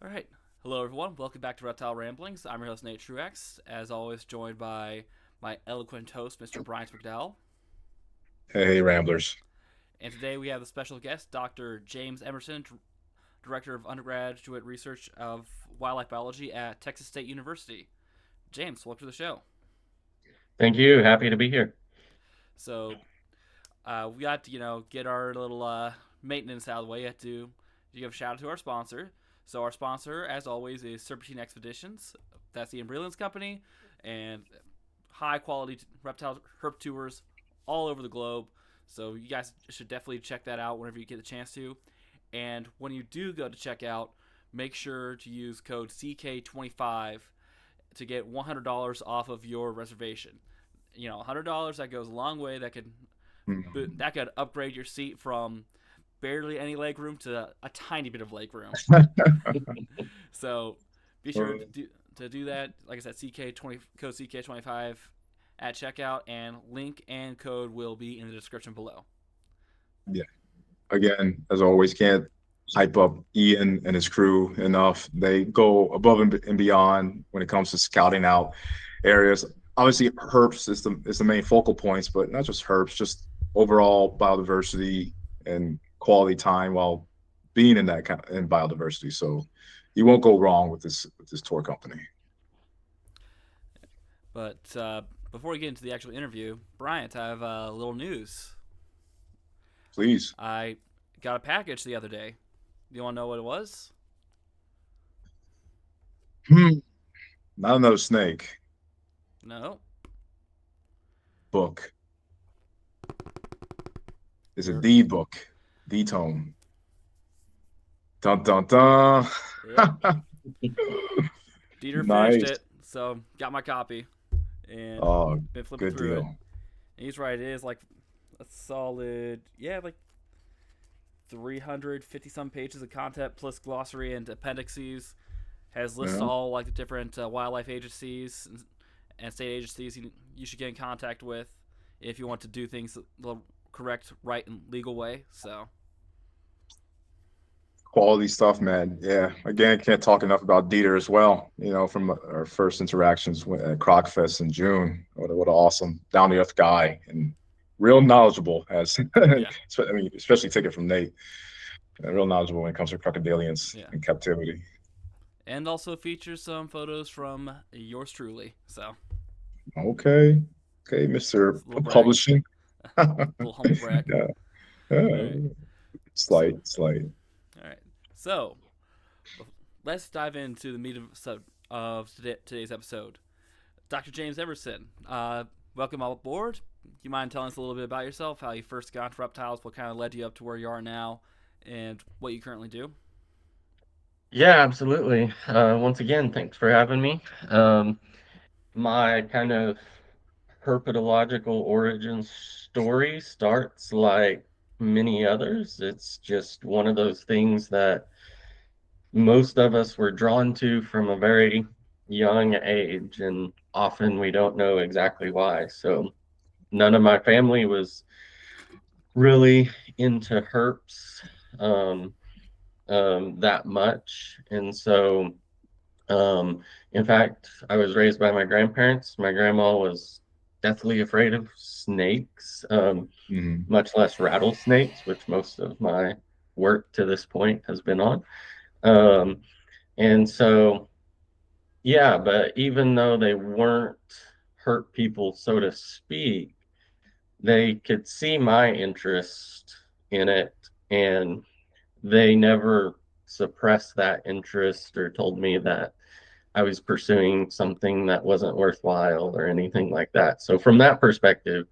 All right. Hello, everyone. Welcome back to Reptile Ramblings. I'm your host, Nate Truex. As always, joined by my eloquent host, Mr. Bryant McDowell. Hey, Ramblers. And today we have a special guest, Dr. James Emerson, Director of Undergraduate Research of Wildlife Biology at Texas State University. James, welcome to the show. Thank you. Happy to be here. So, we got to, get our little maintenance out of the way. You have to give a shout out to our sponsor. So, our sponsor, as always, is Serpentine Expeditions. That's the Embreelance Company. And high quality reptile herp tours all over the globe. So you guys should definitely check that out whenever you get the chance to. And when you do go to check out, make sure to use code CK25 to get $100 off of your reservation. $100 that goes a long way. Mhm. That could upgrade your seat from barely any leg room to a tiny bit of leg room. So be sure to do that. Like I said, CK20 code CK25 at checkout, and link and code will be in the description below. Yeah. Again, as always, can't hype up Ian and his crew enough. They go above and beyond when it comes to scouting out areas. Obviously, herps is the main focal points, but not just herps, just overall biodiversity and quality time while being in that kind of in biodiversity. So you won't go wrong with this tour company. But before we get into the actual interview, Bryant, I have a little news. Please. I got a package the other day. Do you want to know what it was? Not another snake. No. Book. It's a You're. D book. D tome. Dun dun dun. Yep. Dieter finished Nice. it, so got my copy and Oh, been flipping good through it. deal. And he's right. It is like a solid, yeah, like 350 some pages of content plus glossary and appendices. Has lists Yeah. all like the different wildlife agencies and state agencies you should get in contact with if you want to do things the correct, right, and legal way. So Quality stuff, man. Yeah. Again, can't talk enough about Dieter as well. You know, from our first interactions at CrocFest in June. What an awesome, down to earth guy and real knowledgeable as yeah, I mean, especially take it from Nate. Real knowledgeable when it comes to crocodilians yeah, in captivity. and also features some photos from yours truly. So Okay. Okay, Mr. it's a little brag, Publishing. a little humble brag. Yeah. All Yeah. right, so Slight. all right, so let's dive into the meat of today's episode. Dr. James Emerson, welcome aboard. You mind telling us a little bit about yourself, how you first got into reptiles, what kind of led you up to where you are now, and what you currently do? Yeah, absolutely. Once again, thanks for having me. My kind of herpetological origin story starts like many others. It's just one of those things that most of us were drawn to from a very young age, and often we don't know exactly why. So, none of my family was really into herps. Um, that much. And so, in fact, I was raised by my grandparents. My grandma was deathly afraid of snakes, Mhm. much less rattlesnakes, which most of my work to this point has been on. Um, and so, yeah, but even though they weren't hurt people, so to speak, they could see my interest in it, and they never suppressed that interest or told me that I was pursuing something that wasn't worthwhile or anything like that. So from that perspective,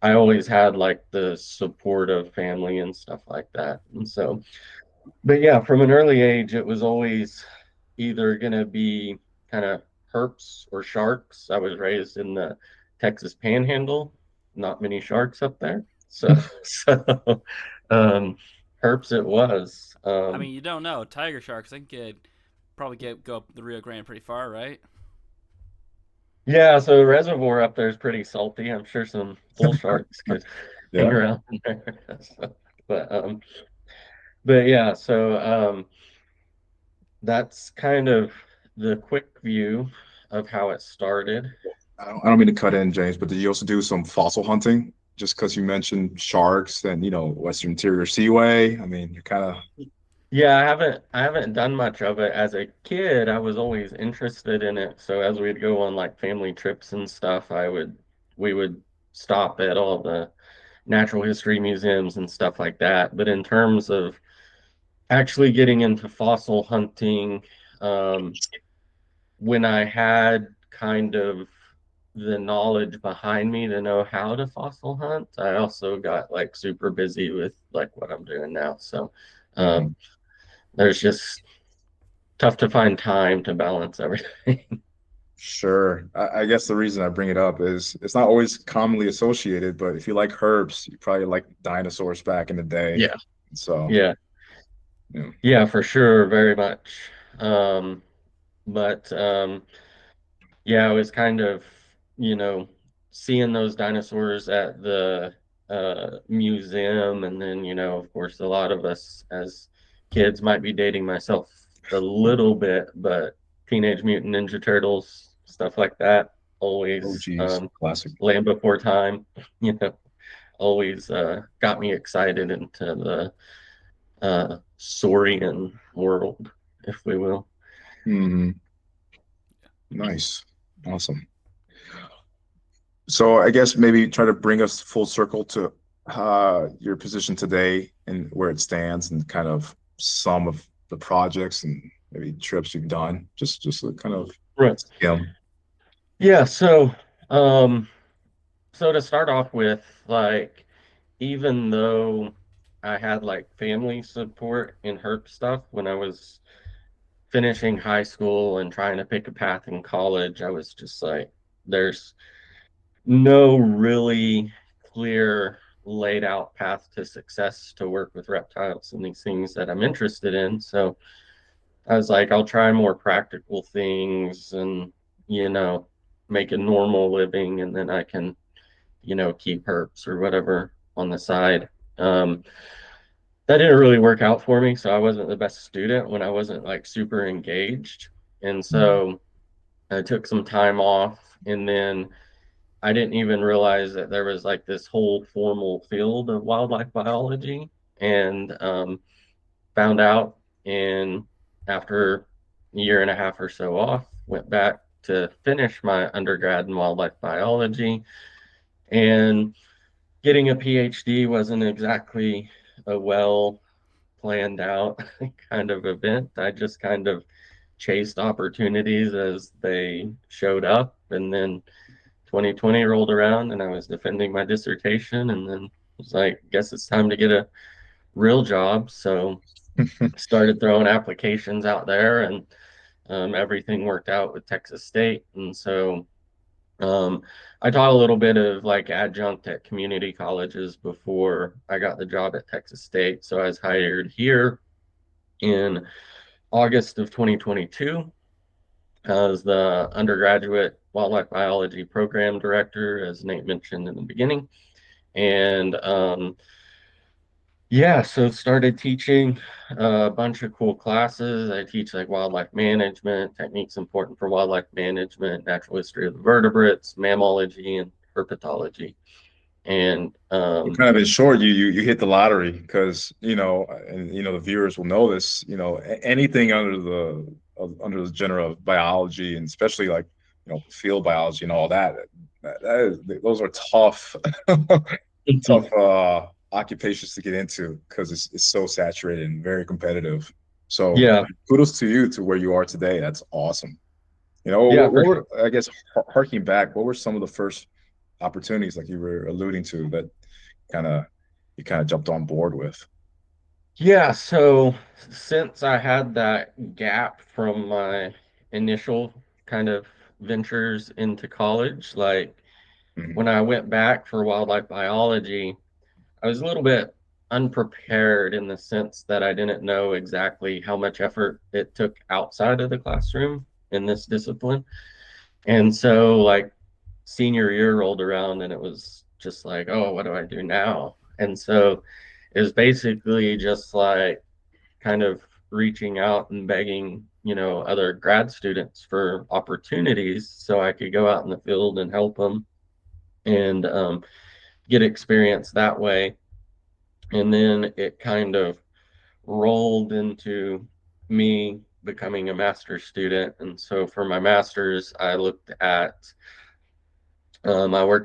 I always had like the support of family and stuff like that. And so, but yeah, from an early age, it was always either going to be kind of herps or sharks. I was raised in the Texas Panhandle, not many sharks up there. So, so um, herps it was. I mean, you don't know. Tiger sharks, they can probably go up the Rio Grande pretty far, right? Yeah, so the reservoir up there is pretty salty. I'm sure some bull sharks could hang Yeah. around in there. So, but but yeah, so that's kind of the quick view of how it started. I don't mean to cut in, James, but did you also do some fossil hunting? Just because you mentioned sharks and Western Interior Seaway. I mean, you're kind of Yeah, I haven't done much of it. As a kid, I was always interested in it. So as we'd go on like family trips and stuff, we would stop at all the natural history museums and stuff like that. But in terms of actually getting into fossil hunting, um, when I had kind of the knowledge behind me to know how to fossil hunt, I also got like super busy with like what I'm doing now. So um, there's just tough to find time to balance everything. sure. I guess the reason I bring it up is it's not always commonly associated, but if you like herbs, you probably like dinosaurs back in the day. Yeah, So, yeah, you know, yeah, for sure, very much. But yeah, it was kind of, you know, seeing those dinosaurs at the museum, and then, of course, a lot of us as kids might be dating myself a little bit, but Teenage Mutant Ninja Turtles, stuff like that, oh always geez, classic. Land Before Time, you know, always got me excited into the Saurian world, if we will. Hmm. Nice. Awesome. So I guess maybe try to bring us full circle to your position today and where it stands and kind of some of the projects and maybe trips you've done. Just to kind of Right. skim. Yeah, um, so to start off with, like, even though I had like family support in herp stuff when I was finishing high school and trying to pick a path in college, I was just like, there's no really clear laid out path to success to work with reptiles and these things that I'm interested in. So I was like, I'll try more practical things and, you know, make a normal living, and then I can, keep herps or whatever on the side. Um, that didn't really work out for me. So I wasn't the best student when I wasn't like super engaged. And so I took some time off, and then I didn't even realize that there was like this whole formal field of wildlife biology, and found out. And after a year and a half or so off, went back to finish my undergrad in wildlife biology. And getting a PhD wasn't exactly a well planned out kind of event. I just kind of chased opportunities as they showed up. And then 2020 rolled around and I was defending my dissertation, and then was like, guess it's time to get a real job. So started throwing applications out there, and everything worked out with Texas State. And so um, I taught a little bit of like adjunct at community colleges before I got the job at Texas State. So I was hired here in August of 2022 as the undergraduate wildlife biology program director, as Nate mentioned in the beginning. And yeah, so started teaching a bunch of cool classes. I teach like wildlife management, techniques important for wildlife management, natural history of the vertebrates, mammalogy, and herpetology. And Kind of in short, you hit the lottery because and the viewers will know this. Anything under the genre of biology and especially like field biology and all that. Those are tough, tough occupations to get into because it's so saturated and very competitive. So yeah, kudos to you to where you are today. That's awesome. yeah, What for sure. were, I guess, harking back, what were some of the first opportunities like you were alluding to that kind of you kind of jumped on board with? Yeah, so since I had that gap from my initial kind of ventures into college, like Mhm. when I went back for wildlife biology, I was a little bit unprepared in the sense that I didn't know exactly how much effort it took outside of the classroom in this discipline. And so, like, senior year rolled around and it was just like, oh, what do I do now? And so it was basically just like kind of reaching out and begging, other grad students for opportunities so I could go out in the field and help them and get experience that way. And then it kind of rolled into me becoming a master's student. And so for my master's, I worked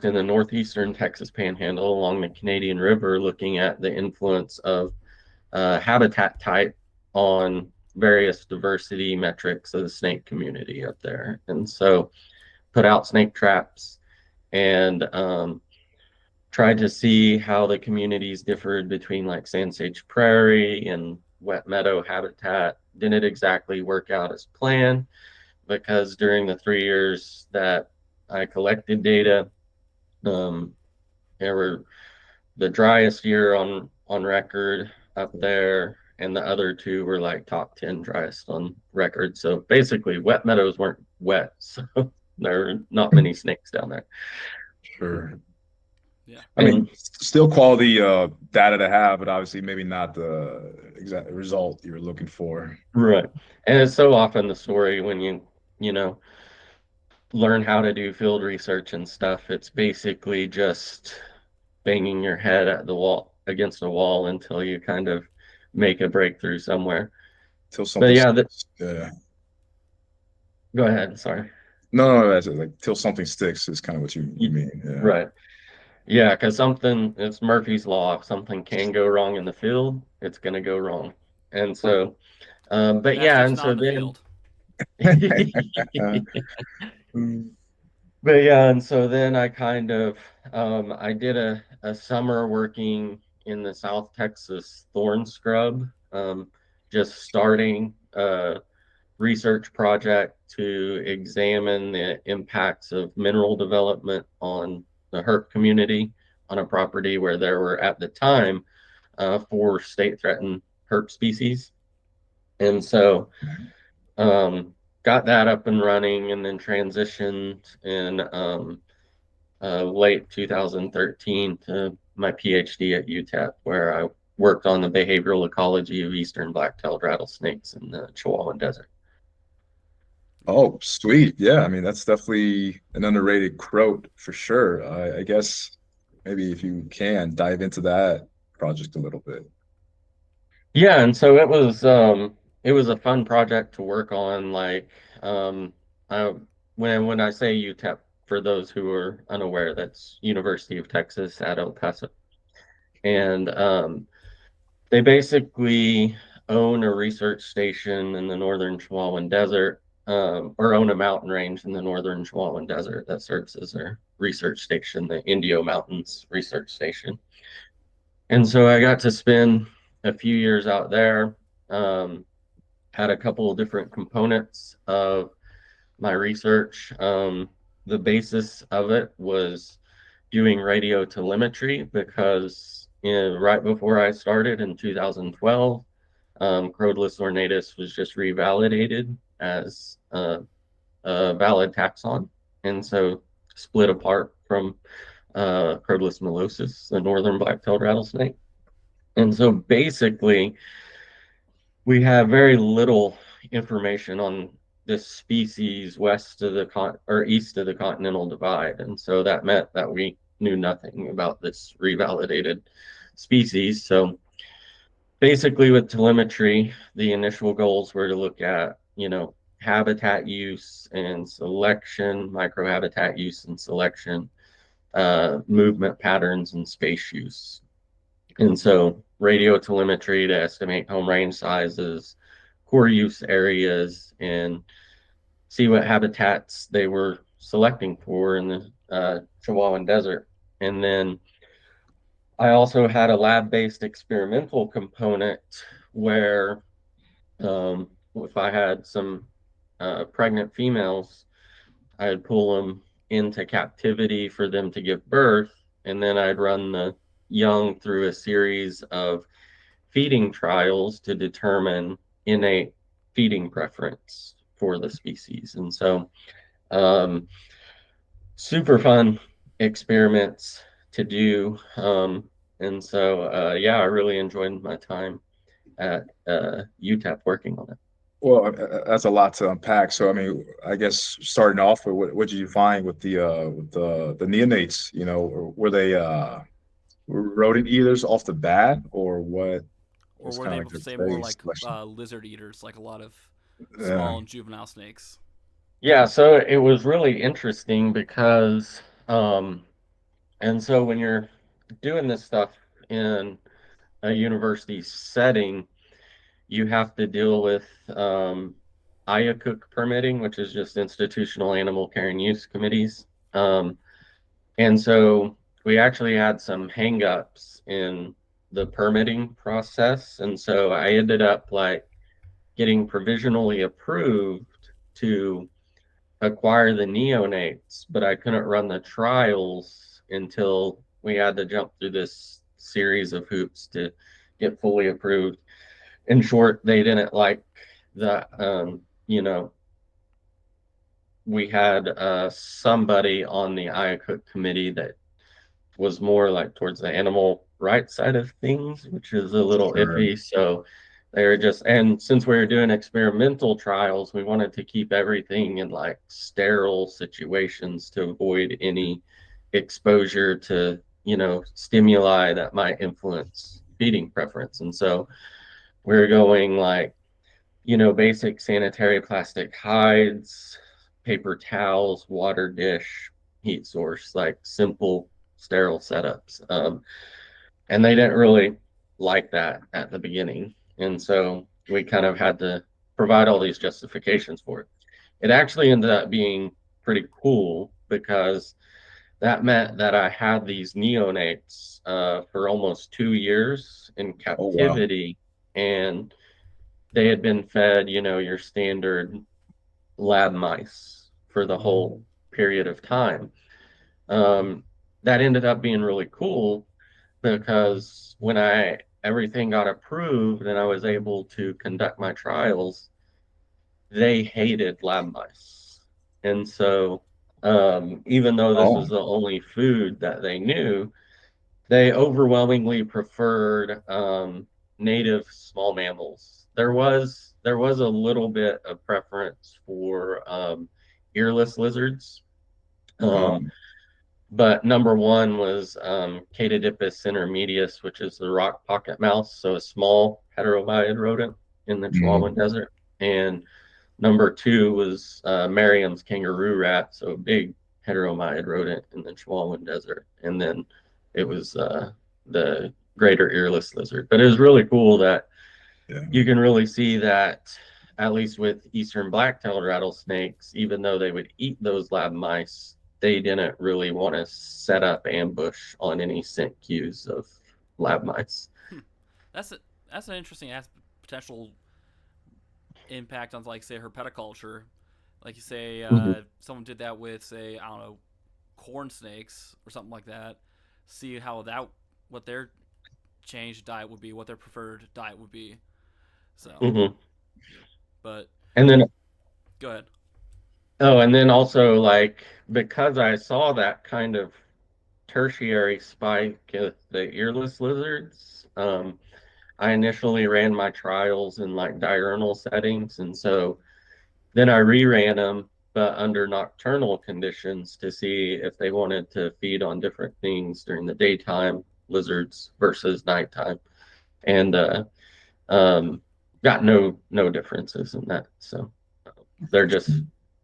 in the northeastern Texas panhandle along the Canadian River, looking at the influence of habitat type on various diversity metrics of the snake community up there. And so put out snake traps and tried to see how the communities differed between like sand sage prairie and wet meadow habitat. Didn't exactly work out as planned because during the 3 years that I collected data, um, there were the driest year on record up there, and the other two were like top 10 driest on record. So basically, wet meadows weren't wet, so there were not many snakes down there. Sure. Yeah. I mean, still quality data to have, but obviously maybe not the exact result you were looking for. Right. And it's so often the story when you know, learn how to do field research and stuff. It's basically just banging your head at the wall against a wall until you kind of make a breakthrough somewhere. Till But something yeah, sticks. Yeah. go ahead. Sorry. No, that's it. Like till something sticks is kind of what you mean. Yeah. Right. Yeah, because it's Murphy's Law. If something can go wrong in the field, it's going to go wrong. And so, but That's yeah, just and not so in the then, field. Mm. but yeah, and so then I kind of, I did a summer working in the South Texas thorn scrub, just starting a research project to examine the impacts of mineral development on the herp community on a property where there were at the time 4 state threatened herp species. And so got that up and running and then transitioned in late 2013 to my PhD at UTEP, where I worked on the behavioral ecology of eastern black-tailed rattlesnakes in the Chihuahuan Desert. Oh, sweet. Yeah, I mean that's definitely an underrated croat for sure. I guess maybe if you can dive into that project a little bit. Yeah, and so it was a fun project to work on. Like I when I say UTEP, for those who are unaware, that's University of Texas at El Paso. And they basically own a research station in the northern Chihuahuan Desert, or own a mountain range in the northern Chihuahuan Desert that serves as their research station, the Indio Mountains Research Station. And so I got to spend a few years out there, um, had a couple of different components of my research. The basis of it was doing radio telemetry because right before I started in 2012, Crotalus ornatus was just revalidated as a valid taxon, and so split apart from Crotalus molosus, the northern black-tailed rattlesnake. And so basically, we have very little information on this species west of the or east of the continental divide, and so that meant that we knew nothing about this revalidated species. So basically, with telemetry, the initial goals were to look at, habitat use and selection, microhabitat use and selection, movement patterns, and space use. And so radio telemetry to estimate home range sizes, core use areas, and see what habitats they were selecting for in the Chihuahuan Desert. And then I also had a lab-based experimental component where if I had some pregnant females, I'd pull them into captivity for them to give birth, and then I'd run the young through a series of feeding trials to determine innate feeding preference for the species. And so, super fun experiments to do. And so, yeah, I really enjoyed my time at UTEP working on it. Well, that's a lot to unpack. So, I mean, I guess starting off with what did you find with the neonates? You know, were they rodent eaters off the bat, or what Or was were kind of they like their say more phase like selection? lizard eaters, like a lot of Yeah, small and juvenile snakes? Yeah, so it was really interesting because, um, and so when you're doing this stuff in a university setting, you have to deal with IACUC permitting, which is just institutional animal care and use committees. And so we actually had some hangups in the permitting process. And so I ended up like getting provisionally approved to acquire the neonates, but I couldn't run the trials until we had to jump through this series of hoops to get fully approved. In short, they didn't like the, we had somebody on the IACUC committee that was more like towards the animal rights side of things, which is a little sure. iffy. So they were just, and since we were doing experimental trials, we wanted to keep everything in like sterile situations to avoid any exposure to, stimuli that might influence feeding preference. And so we're going like, basic sanitary plastic hides, paper towels, water dish, heat source, like simple sterile setups. And they didn't really like that at the beginning. And so we kind of had to provide all these justifications for it. It actually ended up being pretty cool because that meant that I had these neonates for almost 2 years in Oh wow. captivity, and they had been fed, your standard lab mice for the whole period of time. Um, that ended up being really cool because when I everything got approved and I was able to conduct my trials, they hated lab mice. And so, even though this Oh, was the only food that they knew, they overwhelmingly preferred native small mammals. There was a little bit of preference for earless lizards, um, um, but number one was Catadipus intermedius, which is the rock pocket mouse, so a small heterobioid rodent in the Chihuahuan mm, Desert, and number two was Merriam's kangaroo rat, so a big heteromyid rodent in the Chihuahuan Desert. And then it was the greater earless lizard. But it was really cool that yeah. you can really see that, at least with eastern black-tailed rattlesnakes, even though they would eat those lab mice, they didn't really want to set up ambush on any scent cues of lab mice. Hmm. That's a, that's an interesting potential impact on, like, say, herpetoculture. Like you say, Mhm. someone did that with, say, I don't know, corn snakes or something like that. See how that what their changed diet would be, what their preferred diet would be. So, Mhm. but And then go ahead. Oh, and then also like because I saw that kind of tertiary spike at the earless lizards, I initially ran my trials in like diurnal settings, and so then I reran them, but under nocturnal conditions to see if they wanted to feed on different things during the daytime, lizards versus nighttime, and um, got no differences in that. So they're just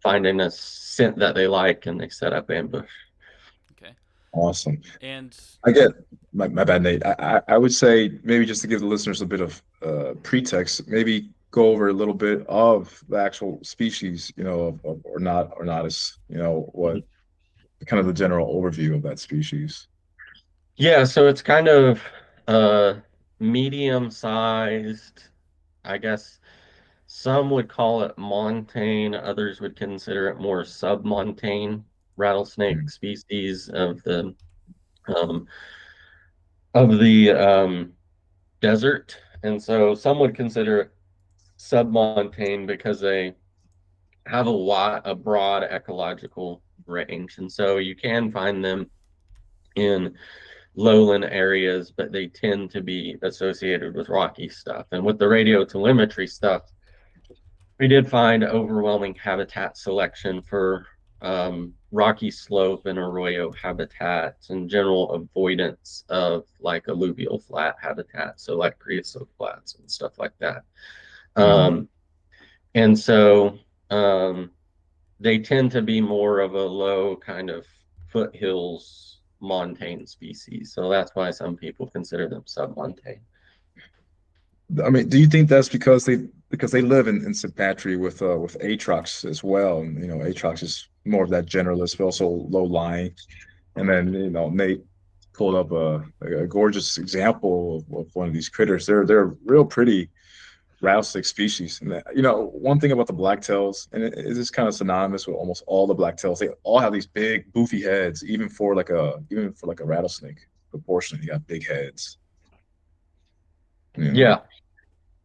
finding a scent that they like and they set up ambush. Okay. Awesome. And I get my bad, Nate. I would say maybe just to give the listeners a bit of pretext, maybe go over a little bit of the actual species, or not as, what kind of the general overview of that species. Yeah, so it's kind of medium sized, I guess some would call it montane, others would consider it more submontane rattlesnake Mm. species um, of the desert. And so some would consider it submontane because they have a broad ecological range. And so you can find them in lowland areas, but they tend to be associated with rocky stuff. And with the radio telemetry stuff, we did find overwhelming habitat selection for rocky slope and arroyo habitats and general avoidance of like alluvial flat habitat, so like creosote flats and stuff like that. Mhm. Um, and so um, they tend to be more of a low kind of foothills montane species. So that's why some people consider them submontane. I mean, do you think that's because they live in St. with Atrox as well? And Atrox is more of that generalist, but also low lying. And then Nate pulled up a gorgeous example of one of these critters. They're real pretty rattlesnake species. And one thing about the blacktails, and it is kind of synonymous with almost all the blacktails. They all have these big, boofy heads, even for like a rattlesnake. Proportionally, you got big heads. You know. Yeah.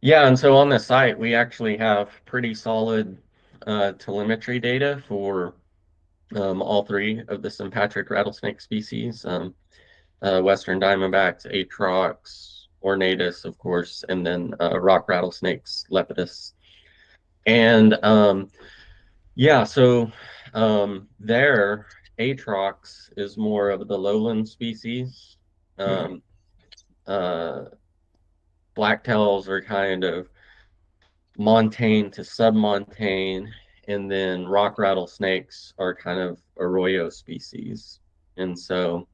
Yeah. And so on the site, we actually have pretty solid telemetry data for all three of the sympatric rattlesnake species, Western diamondbacks, atrox, ornatus, of course, and then rock rattlesnakes, lepidus. And yeah, so there, atrox is more of the lowland species. Yeah. Um, uh, Blacktails are kind of montane to submontane, and then rock rattlesnakes are kind of arroyo species. And so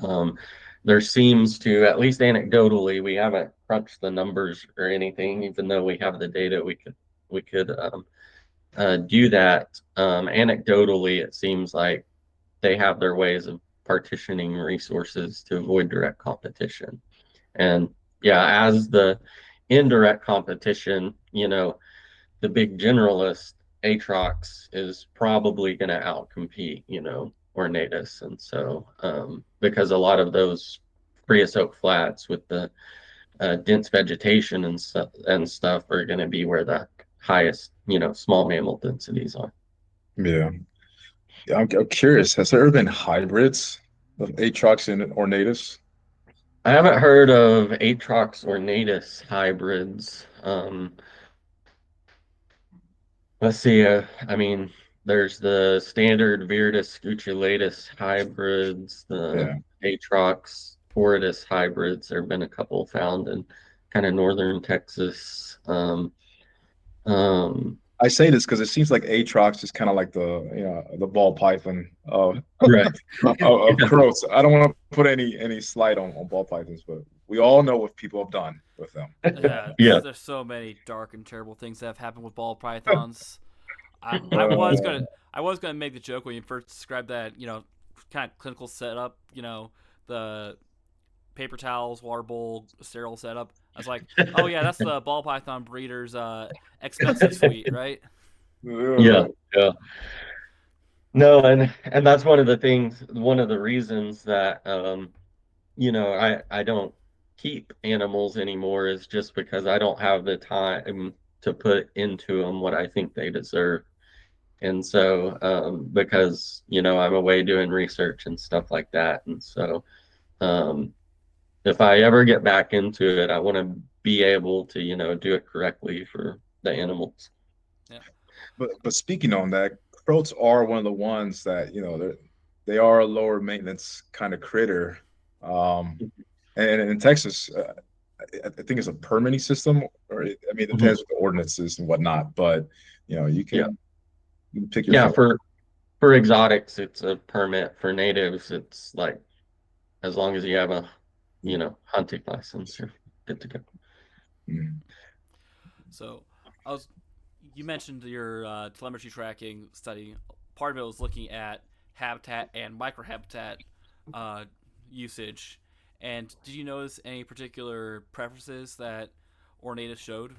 um, there seems to, at least anecdotally, we haven't crunched the numbers or anything, even though we have the data, we could do that. Anecdotally, it seems like they have their ways of partitioning resources to avoid direct competition. And yeah, as the indirect competition, the big generalist Atrox is probably going to outcompete, Ornatus. And so, because a lot of those creosote flats with the dense vegetation and stuff are going to be where the highest, small mammal densities are. Yeah. Yeah, I'm curious. Has there ever been hybrids of Atrox and Ornatus? I haven't heard of Atrox ornatus hybrids. Let's see. I mean, there's the standard Viridis scutellatus hybrids, the Yeah. Atrox torridus hybrids. There have been a couple found in kind of northern Texas. Um, I say this because it seems like Atrox is kind of like the ball python right. of crows. I don't want to put any slight on ball pythons, but we all know what people have done with them. Yeah, Yeah. there's so many dark and terrible things that have happened with ball pythons. I was Uh, gonna make the joke when you first described that kind of clinical setup, the paper towels, water bowl, sterile setup. I was like, oh yeah, that's the ball python breeder's expensive suite, right? Yeah. Yeah. No, and that's one of the reasons that I don't keep animals anymore is just because I don't have the time to put into them what I think they deserve. And so, because, I'm away doing research and stuff like that. And so, um, if I ever get back into it, I want to be able to, do it correctly for the animals. Yeah. but speaking on that, croats are one of the ones that they are a lower maintenance kind of critter. And in Texas, I think it's a permitting system, or I mean, it Mhm. depends with the ordinances and whatnot. But you Yeah. can pick your Yeah. favorite. For exotics, it's a permit. For natives, it's like, as long as you have a, hunting license, you're good to go. Mm. So I was you mentioned your telemetry tracking study. Part of it was looking at habitat and microhabitat uh, usage. And did you notice any particular preferences that Ornatus showed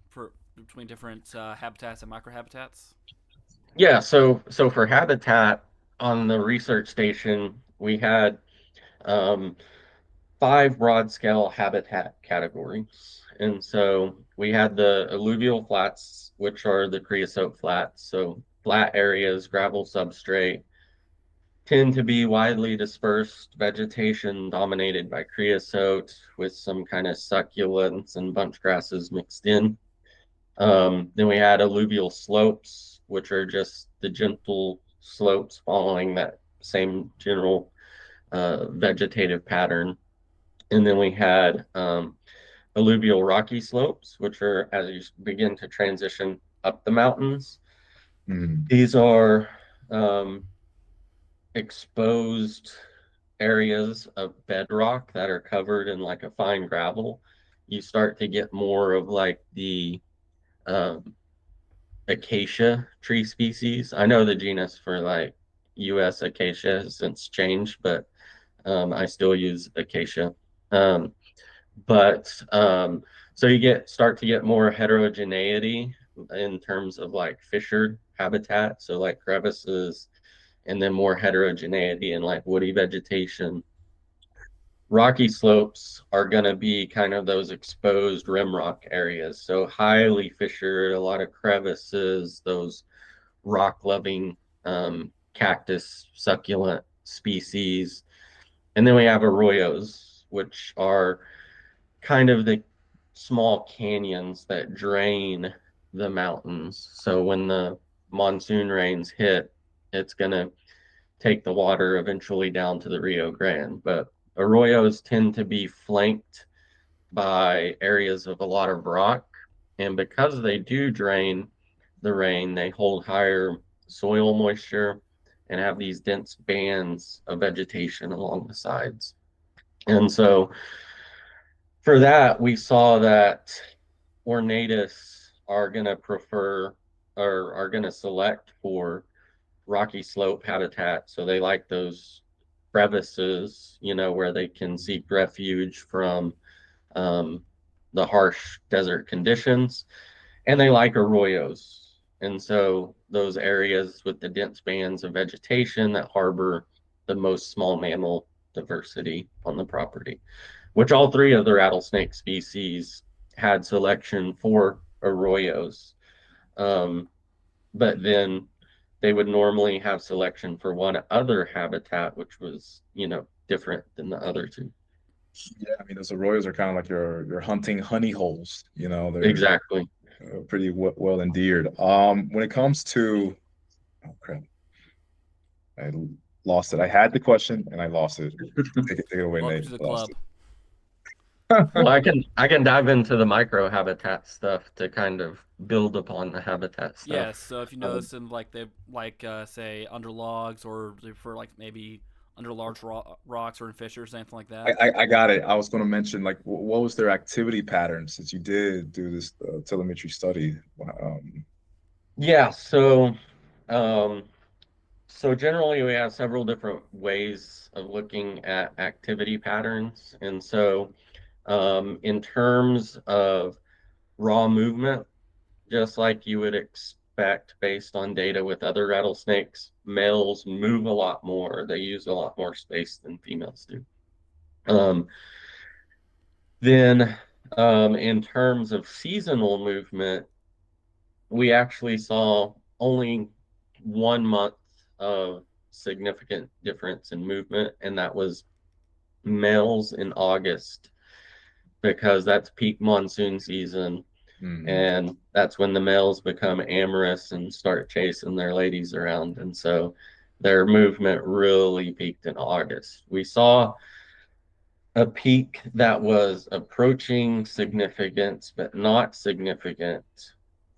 for between different habitats and microhabitats? Yeah, so for habitat on the research station, we had um, five broad scale habitat categories. And so we had the alluvial flats, which are the creosote flats, so flat areas, gravel substrate, tend to be widely dispersed vegetation dominated by creosote with some kind of succulents and bunch grasses mixed in. Then we had alluvial slopes, which are just the gentle slopes following that same general vegetative pattern. And then we had alluvial rocky slopes, which are as you begin to transition up the mountains. Mm. These are um, exposed areas of bedrock that are covered in like a fine gravel. You start to get more of like the um, acacia tree species. I know the genus for like U.S. acacia has since changed, but I still use acacia. Um, but so you get start to get more heterogeneity in terms of like fissured habitat, so like crevices, and then more heterogeneity in like woody vegetation. Rocky slopes are going to be kind of those exposed rim rock areas, so highly fissured, a lot of crevices, those rock loving cactus succulent species. And then we have arroyos, which are kind of the small canyons that drain the mountains. So when the monsoon rains hit, it's going to take the water eventually down to the Rio Grande. But arroyos tend to be flanked by areas of a lot of rock. And because they do drain the rain, they hold higher soil moisture and have these dense bands of vegetation along the sides. And so for that, we saw that ornatus are going to prefer or are going to select for rocky slope habitat. So they like those crevices, where they can seek refuge from um, the harsh desert conditions. And they like arroyos. And so those areas with the dense bands of vegetation that harbor the most small mammal diversity on the property, which all three of the rattlesnake species had selection for arroyos. Um, but then they would normally have selection for one other habitat, which was, different than the other two. Yeah, I mean those arroyos are kind of like your hunting honey holes. They're Exactly. pretty well endeared. When it comes to, oh crap, I lost it. I had the question and I lost it. Take it away, Welcome Nate. to the I lost club. it. Well, I can dive into the micro habitat stuff to kind of build upon the habitat stuff. Yes, so if you Um, notice them, like they like say under logs, or they prefer like maybe under large rocks or in fissures, anything like I, that. I, I got it. I was going to mention like what was their activity pattern since you did do this telemetry study. yeah, um, so generally we have several different ways of looking at activity patterns. And so in terms of raw movement, just like you would expect based on data with other rattlesnakes, males move a lot more. They use a lot more space than females do. Um, then, in terms of seasonal movement, we actually saw only 1 month of significant difference in movement, and that was males in August because that's peak monsoon season. Hmm. And that's when the males become amorous and start chasing their ladies around. And so their movement really peaked in August. We saw a peak that was approaching significance, but not significant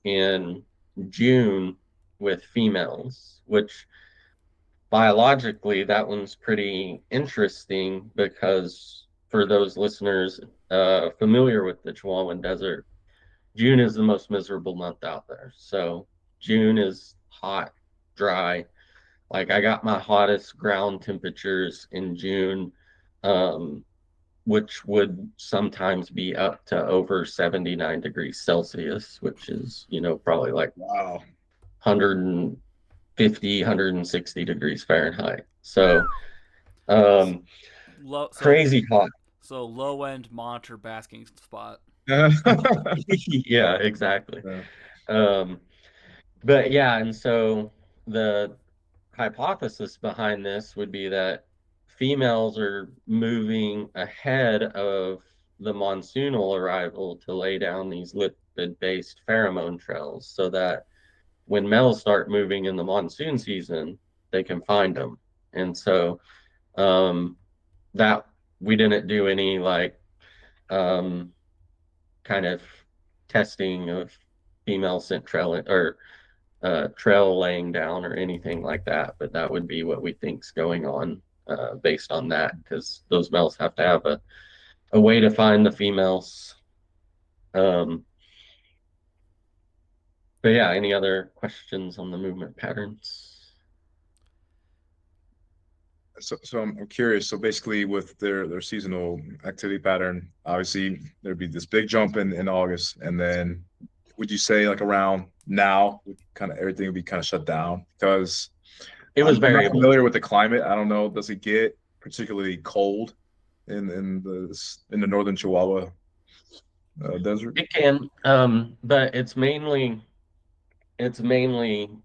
in June with females, which biologically, that one's pretty interesting because for those listeners familiar with the Chihuahuan Desert, June is the most miserable month out there. So June is hot, dry. Like I got my hottest ground temperatures in June, um, which would sometimes be up to over 79 degrees Celsius, which is, probably like Wow. 150, 160 degrees Fahrenheit. So Low, so crazy hot. so low end monitor basking spot. Yeah. Yeah, exactly. Um, but yeah, and so the hypothesis behind this would be that females are moving ahead of the monsoonal arrival to lay down these lipid-based pheromone trails so that when males start moving in the monsoon season, they can find them. And so um, that we didn't do any like um, kind of testing of female scent trail or trail laying down or anything like that, but that would be what we think's going on based on that, because those males have to have a way to find the females. Um, but yeah, any other questions on the movement patterns? So I'm curious. So basically, with their seasonal activity pattern, obviously there'd be this big jump in August, and then would you say like around now, kind of everything would be kind of shut down? Because It was I'm not variable. familiar with the climate. I don't know. Does it get particularly cold in the northern Chihuahua desert? It can, but it's mainly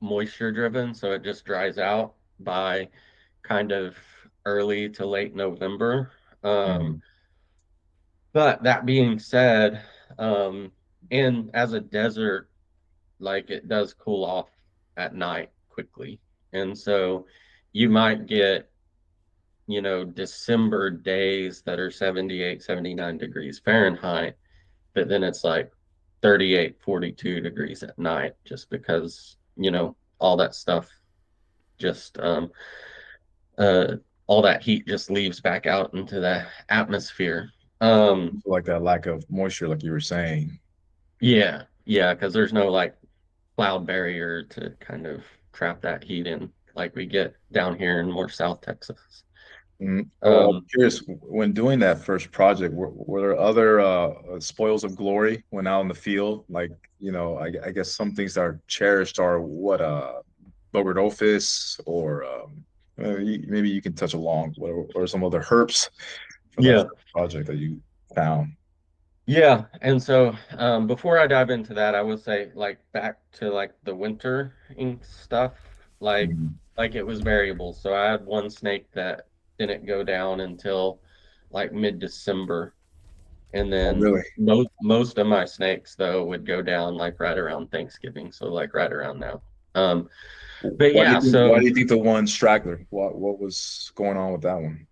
moisture driven, so it just dries out by kind of early to late November. Um, Mhm. but that being said, um, and as a desert, like it does cool off at night quickly. And so you might get, December days that are 78, 79 degrees Fahrenheit, but then it's like 38, 42 degrees at night just because, all that stuff just uh all that heat just leaves back out into the atmosphere. Um Like that lack of moisture, like you were saying. yeah, yeah, because there's no like cloud barrier to kind of trap that heat in like we get down here in more South Texas. I'm Um, curious, when doing that first project, were there other spoils of glory when out in the field? Like, I guess some things that are cherished are what Bogart or maybe you can touch along or some other herps from that yeah, first project that you found. yeah. And so before I dive into that, I would say like back to like the winter ink stuff, like Mhm. like it was variable. So I had one snake that didn't go down until like mid-December. And Oh, then really? most of my snakes though would go down like right around Thanksgiving, so like right around now. Um, but Why do you yeah, think? Why so do you think the one straggler? What was going on with that one?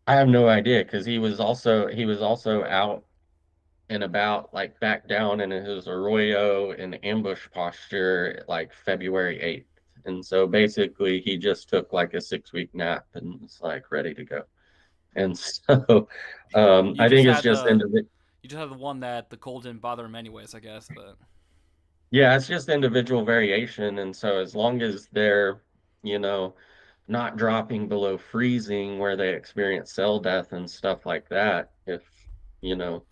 I have no idea because he was also out and about like back down in his arroyo in ambush posture like February 8th. And so basically he just took like a 6 week nap and was like ready to go. And so You I just think it's had just the individual. you just had the one that the cold didn't bother him anyways, I guess. But Yeah, it's just individual variation. And so as long as they're, you know, not dropping below freezing where they experience cell death and stuff like that, you know,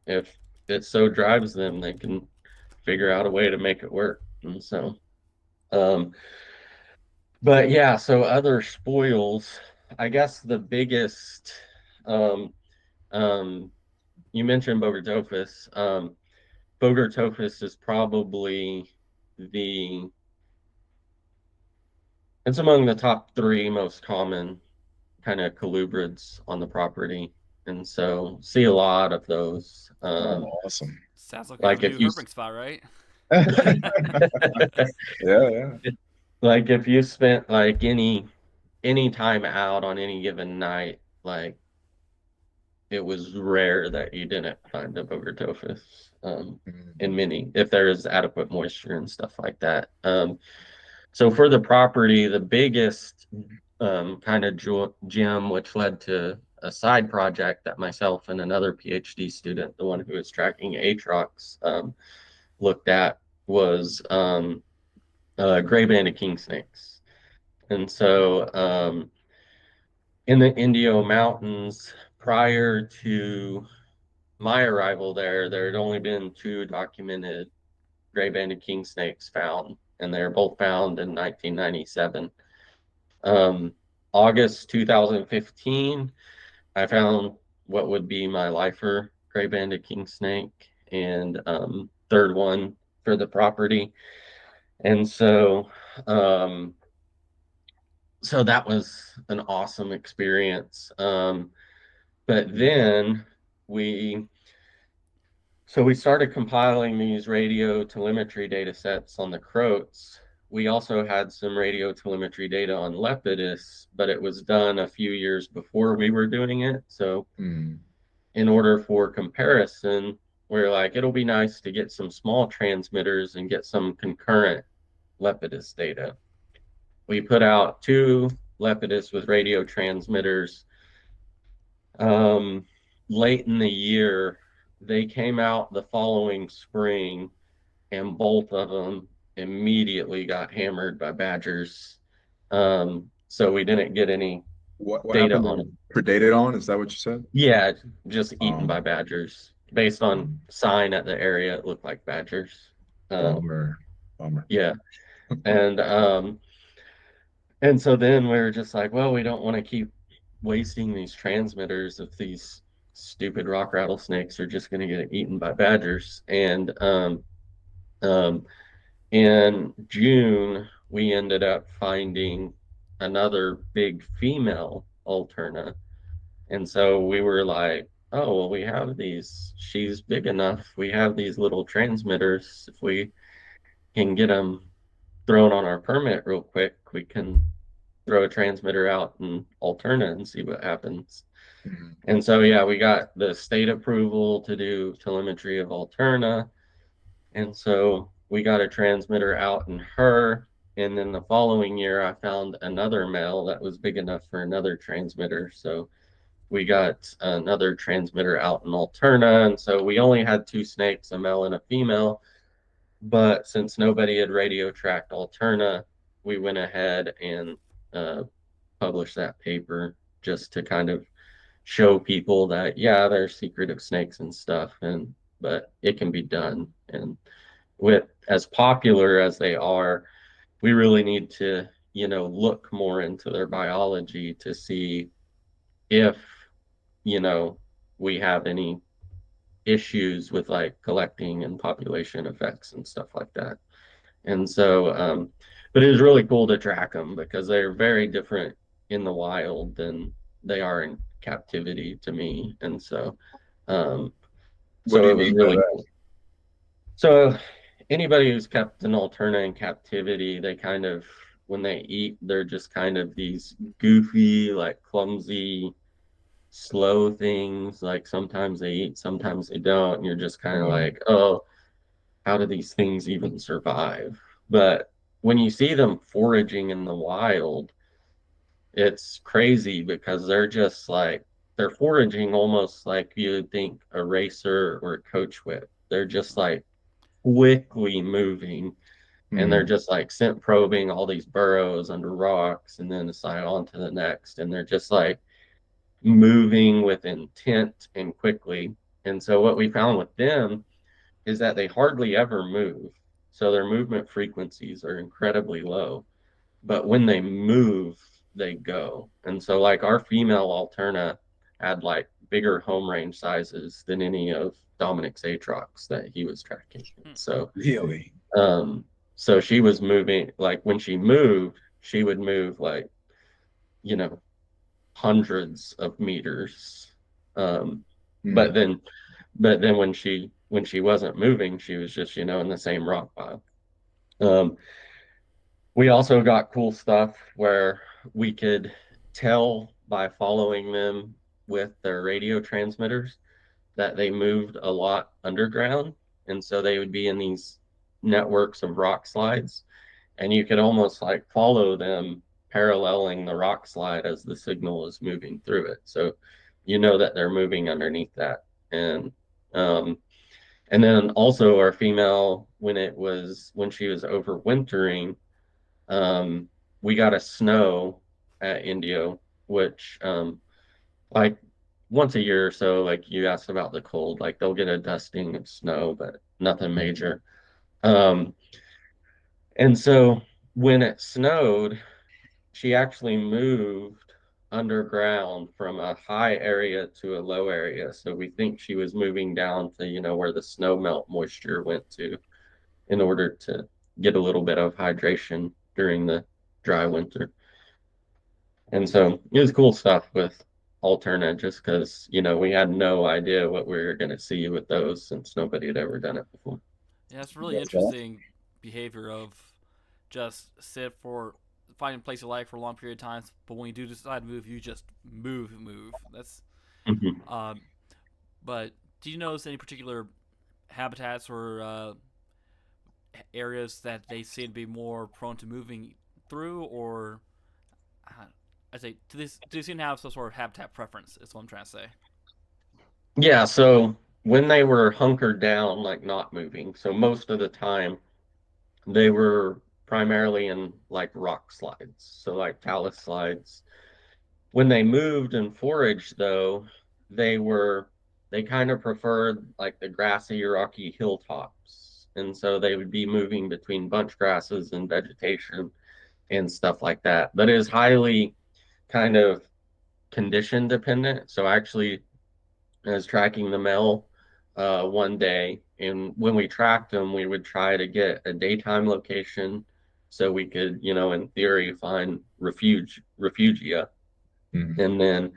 if it so drives them, they can figure out a way to make it work. And so, um, but yeah, so other spoils, I guess the biggest, um, um, you mentioned Bogertophus. Bogertophus is probably the it's among the top three most common kind of colubrids on the property. And so see a lot of those. Oh, awesome. sounds like a Like new if you herping spot, right? Yeah, yeah. like if you spent like any time out on any given night, like it was rare that you didn't find a Bogertophus in Mhm. many, if there is adequate moisture and stuff like that. So for the property, the biggest kind of gem, which led to a side project that myself and another PhD student, the one who was tracking Atrox, looked at, was gray banded king snakes. And so in the Indio Mountains, prior to my arrival there had only been two documented gray banded king snakes found, and they were both found in 1997. Um, August 2015, I found what would be my lifer gray banded king snake and third one for the property. And so, um, so that was an awesome experience. But then we we started compiling these radio telemetry data sets on the croats. We also had some radio telemetry data on Lepidus, but it was done a few years before we were doing it. So Mm. in order for comparison, we're like, it'll be nice to get some small transmitters and get some concurrent Lepidus data. We put out two Lepidus with radio transmitters. Um, Late in the year, they came out the following spring, and both of them immediately got hammered by badgers. So we didn't get any What data happened? on They them. predated on? Is that what you said? Yeah, just eaten by Um, badgers. Based on um sign at the area, it looked like badgers. Um, bummer, bummer. yeah, and so then we were just like, well, we don't want to keep wasting these transmitters if these stupid rock rattlesnakes are just going to get eaten by badgers. And um, in June, we ended up finding another big female Alterna. And so we were like, oh, well, we have these. She's big enough. We have these little transmitters. If we can get them thrown on our permit real quick, we can throw a transmitter out in Alterna and see what happens. Mhm. And so, yeah, we got the state approval to do telemetry of Alterna. And so we got a transmitter out in her. And then the following year, I found another male that was big enough for another transmitter. So we got another transmitter out in Alterna. And so we only had two snakes, a male and a female. But since nobody had radio tracked Alterna, we went ahead and uh, published that paper just to kind of show people that, yeah, there's secretive snakes and stuff, and but it can be done. And with as popular as they are, we really need to, look more into their biology to see if, you know, we have any issues with like collecting and population effects and stuff like that. And so, but it was really cool to track them because they're very different in the wild than they are in captivity to me. And so, um, What do so you it was mean by really that? cool. So anybody who's kept an Alterna in captivity, they kind of, when they eat, they're just kind of these goofy, like clumsy, slow things. Like sometimes they eat, sometimes they don't. And you're just kind of Uh, like, oh, how do these things even survive? But when you see them foraging in the wild, it's crazy because they're just like they're foraging almost like you'd think a racer or a coach whip. They're just like quickly moving, and they're hmm. just like scent probing all these burrows under rocks and then aside on to the next. And they're just like moving with intent and quickly. And so what we found with them is that they hardly ever move. So their movement frequencies are incredibly low. But when they move, they go. And so, like, our female Alterna had like bigger home range sizes than any of Dominic's Atrox that he was tracking. Hmm. Really? Um, so she was moving, like, when she moved, she would move like, you know, hundreds of meters. Um, but Hmm. then when she wasn't moving, she was just, in the same rock pile. Um, we also got cool stuff where we could tell by following them with their radio transmitters that they moved a lot underground. And so they would be in these networks of rock slides, and you could almost like follow them paralleling the rock slide as the signal is moving through it. So you know that they're moving underneath that. And um, and then also our female, when she was overwintering, um, we got a snow at Indio, which like once a year or so, like you asked about the cold, like they'll get a dusting of snow, but nothing major. Um, and so when it snowed, she actually moved underground from a high area to a low area. So we think she was moving down to, where the snow melt moisture went to in order to get a little bit of hydration during the dry winter. And so it was cool stuff with Alterna just because, we had no idea what we were going to see with those since nobody had ever done it before. Yeah, it's really That's awesome. interesting behavior of just sit for finding a place you like for a long period of time, but when you do decide to move, you just move. That's Mhm. um, but do you notice any particular habitats or areas that they seem to be more prone to moving through, or uh, I say, do they seem to have some sort of habitat preference? Is what I'm trying to say. Yeah, so when they were hunkered down, like not moving, so most of the time they were primarily in like rock slides, so like talus slides. When they moved and foraged, though, they were they kind of preferred like the grassy, rocky hilltops. And so they would be moving between bunch grasses and vegetation and stuff like that. But it is highly kind of condition dependent. So actually, I was tracking the male one day, and when we tracked them, we would try to get a daytime location so we could, in theory, find refugia. Mm. And then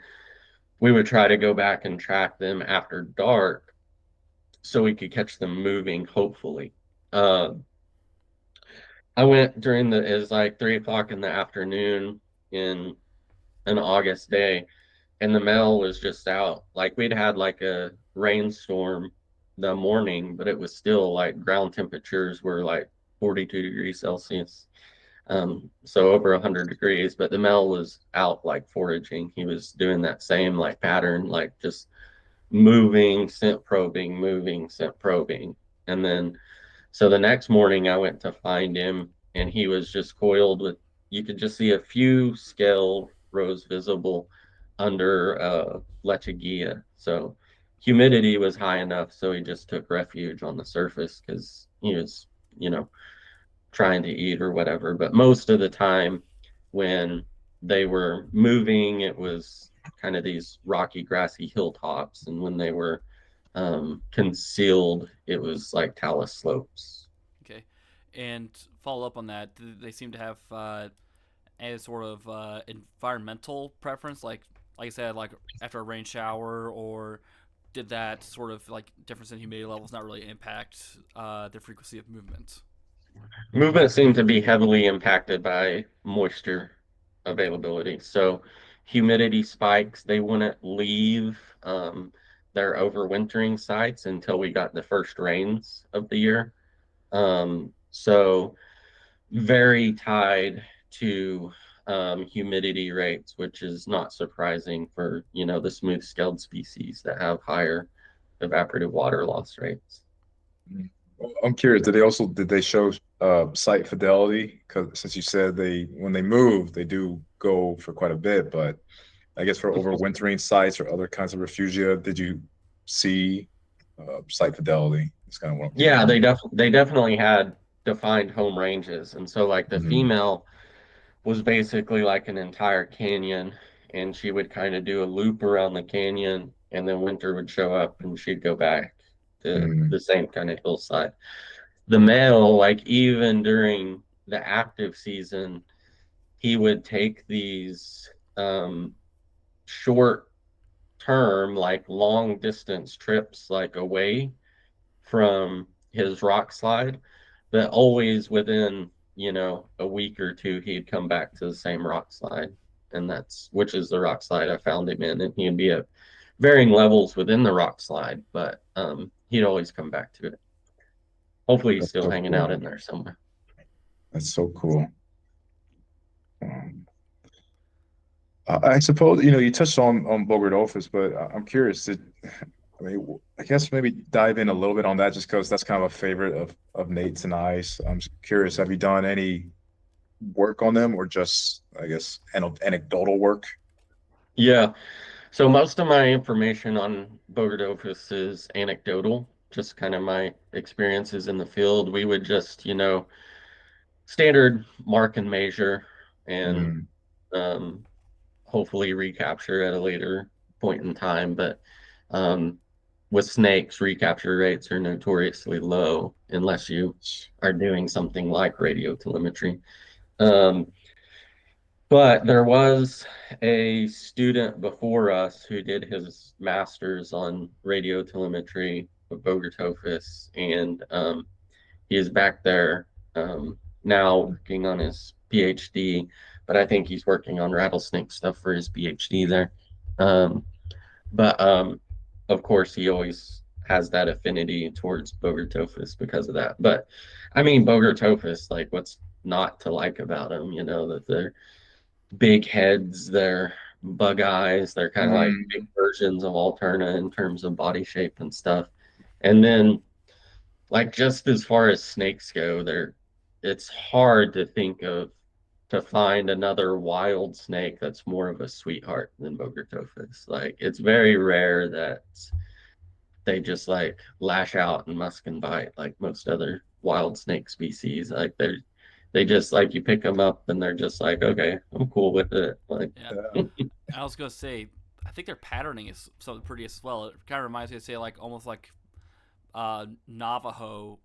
we would try to go back and track them after dark so we could catch them moving, hopefully. Uh, I went during it was like 3 o'clock in the afternoon in an August day, and the male was just out. Like we'd had like a rainstorm the morning, but it was still like ground temperatures were like 42 degrees Celsius. So over 100 degrees, but the male was out like foraging. He was doing that same like pattern, like just moving, scent probing, moving, scent probing. And then, so the next morning I went to find him and he was just coiled with, you could just see a few scale rows visible under lechugia. So humidity was high enough. So he just took refuge on the surface because he was, you know, trying to eat or whatever. But most of the time when they were moving, it was kind of these rocky, grassy hilltops. And when they were concealed, it was like talus slopes. Okay, and follow up on that. Do they seem to have a sort of environmental preference, like I said, like after a rain shower, or did that sort of like difference in humidity levels not really impact the frequency of movement? Movement seemed to be heavily impacted by moisture availability. So humidity spikes, they wouldn't leave their overwintering sites until we got the first rains of the year. So very tied to humidity rates, which is not surprising for, the smooth-scaled species that have higher evaporative water loss rates. Mm. Well, I'm curious, did they show site fidelity? Because since you said when they move, they do go for quite a bit, but I guess for overwintering sites or other kinds of refugia, did you see site fidelity? It's kind of what I'm getting Yeah, at. they definitely had defined home ranges. And so like the Mhm. female was basically like an entire canyon and she would kind of do a loop around the canyon and then winter would show up and she'd go back to Mhm. the same kind of hillside. The male, like even during the active season, he would take these short term, like long distance trips, like away from his rock slide, but always within, a week or two, he'd come back to the same rock slide. And that's which is the rock slide I found him in. And he'd be at varying levels within the rock slide, but he'd always come back to it. Hopefully he's That's still so hanging out cool. in there somewhere. That's so cool. Um, I suppose you touched on Bogart, but I'm curious. I guess maybe dive in a little bit on that, just because that's kind of a favorite of Nate's and I's. I'm just curious. Have you done any work on them, or just I guess anecdotal work? Yeah. So most of my information on Bogardovus is anecdotal, just kind of my experiences in the field. We would just, standard mark and measure and Mm, um, hopefully recapture at a later point in time. But um, with snakes, recapture rates are notoriously low unless you are doing something like radio telemetry. Um, But there was a student before us who did his master's on radio telemetry with Bogertophus, and he is back there now working on his PhD. But I think he's working on rattlesnake stuff for his PhD there. Um, but of course, he always has that affinity towards Bogertophus because of that. But I mean, Bogertophus, like, what's not to like about them? You know, that they're big heads, they're bug eyes, they're kind of like big Mm, versions of Alterna in terms of body shape and stuff. And then, like, just as far as snakes go, it's hard to think of to find another wild snake that's more of a sweetheart than Bogertophus. Like, it's very rare that they just like lash out and musk and bite like most other wild snake species. Like, they just like, you pick them up and they're just like, okay, I'm cool with it. Like, Yeah, yeah. I was gonna say, I think their patterning is something pretty as well. It kind of reminds me of say like almost like Navajo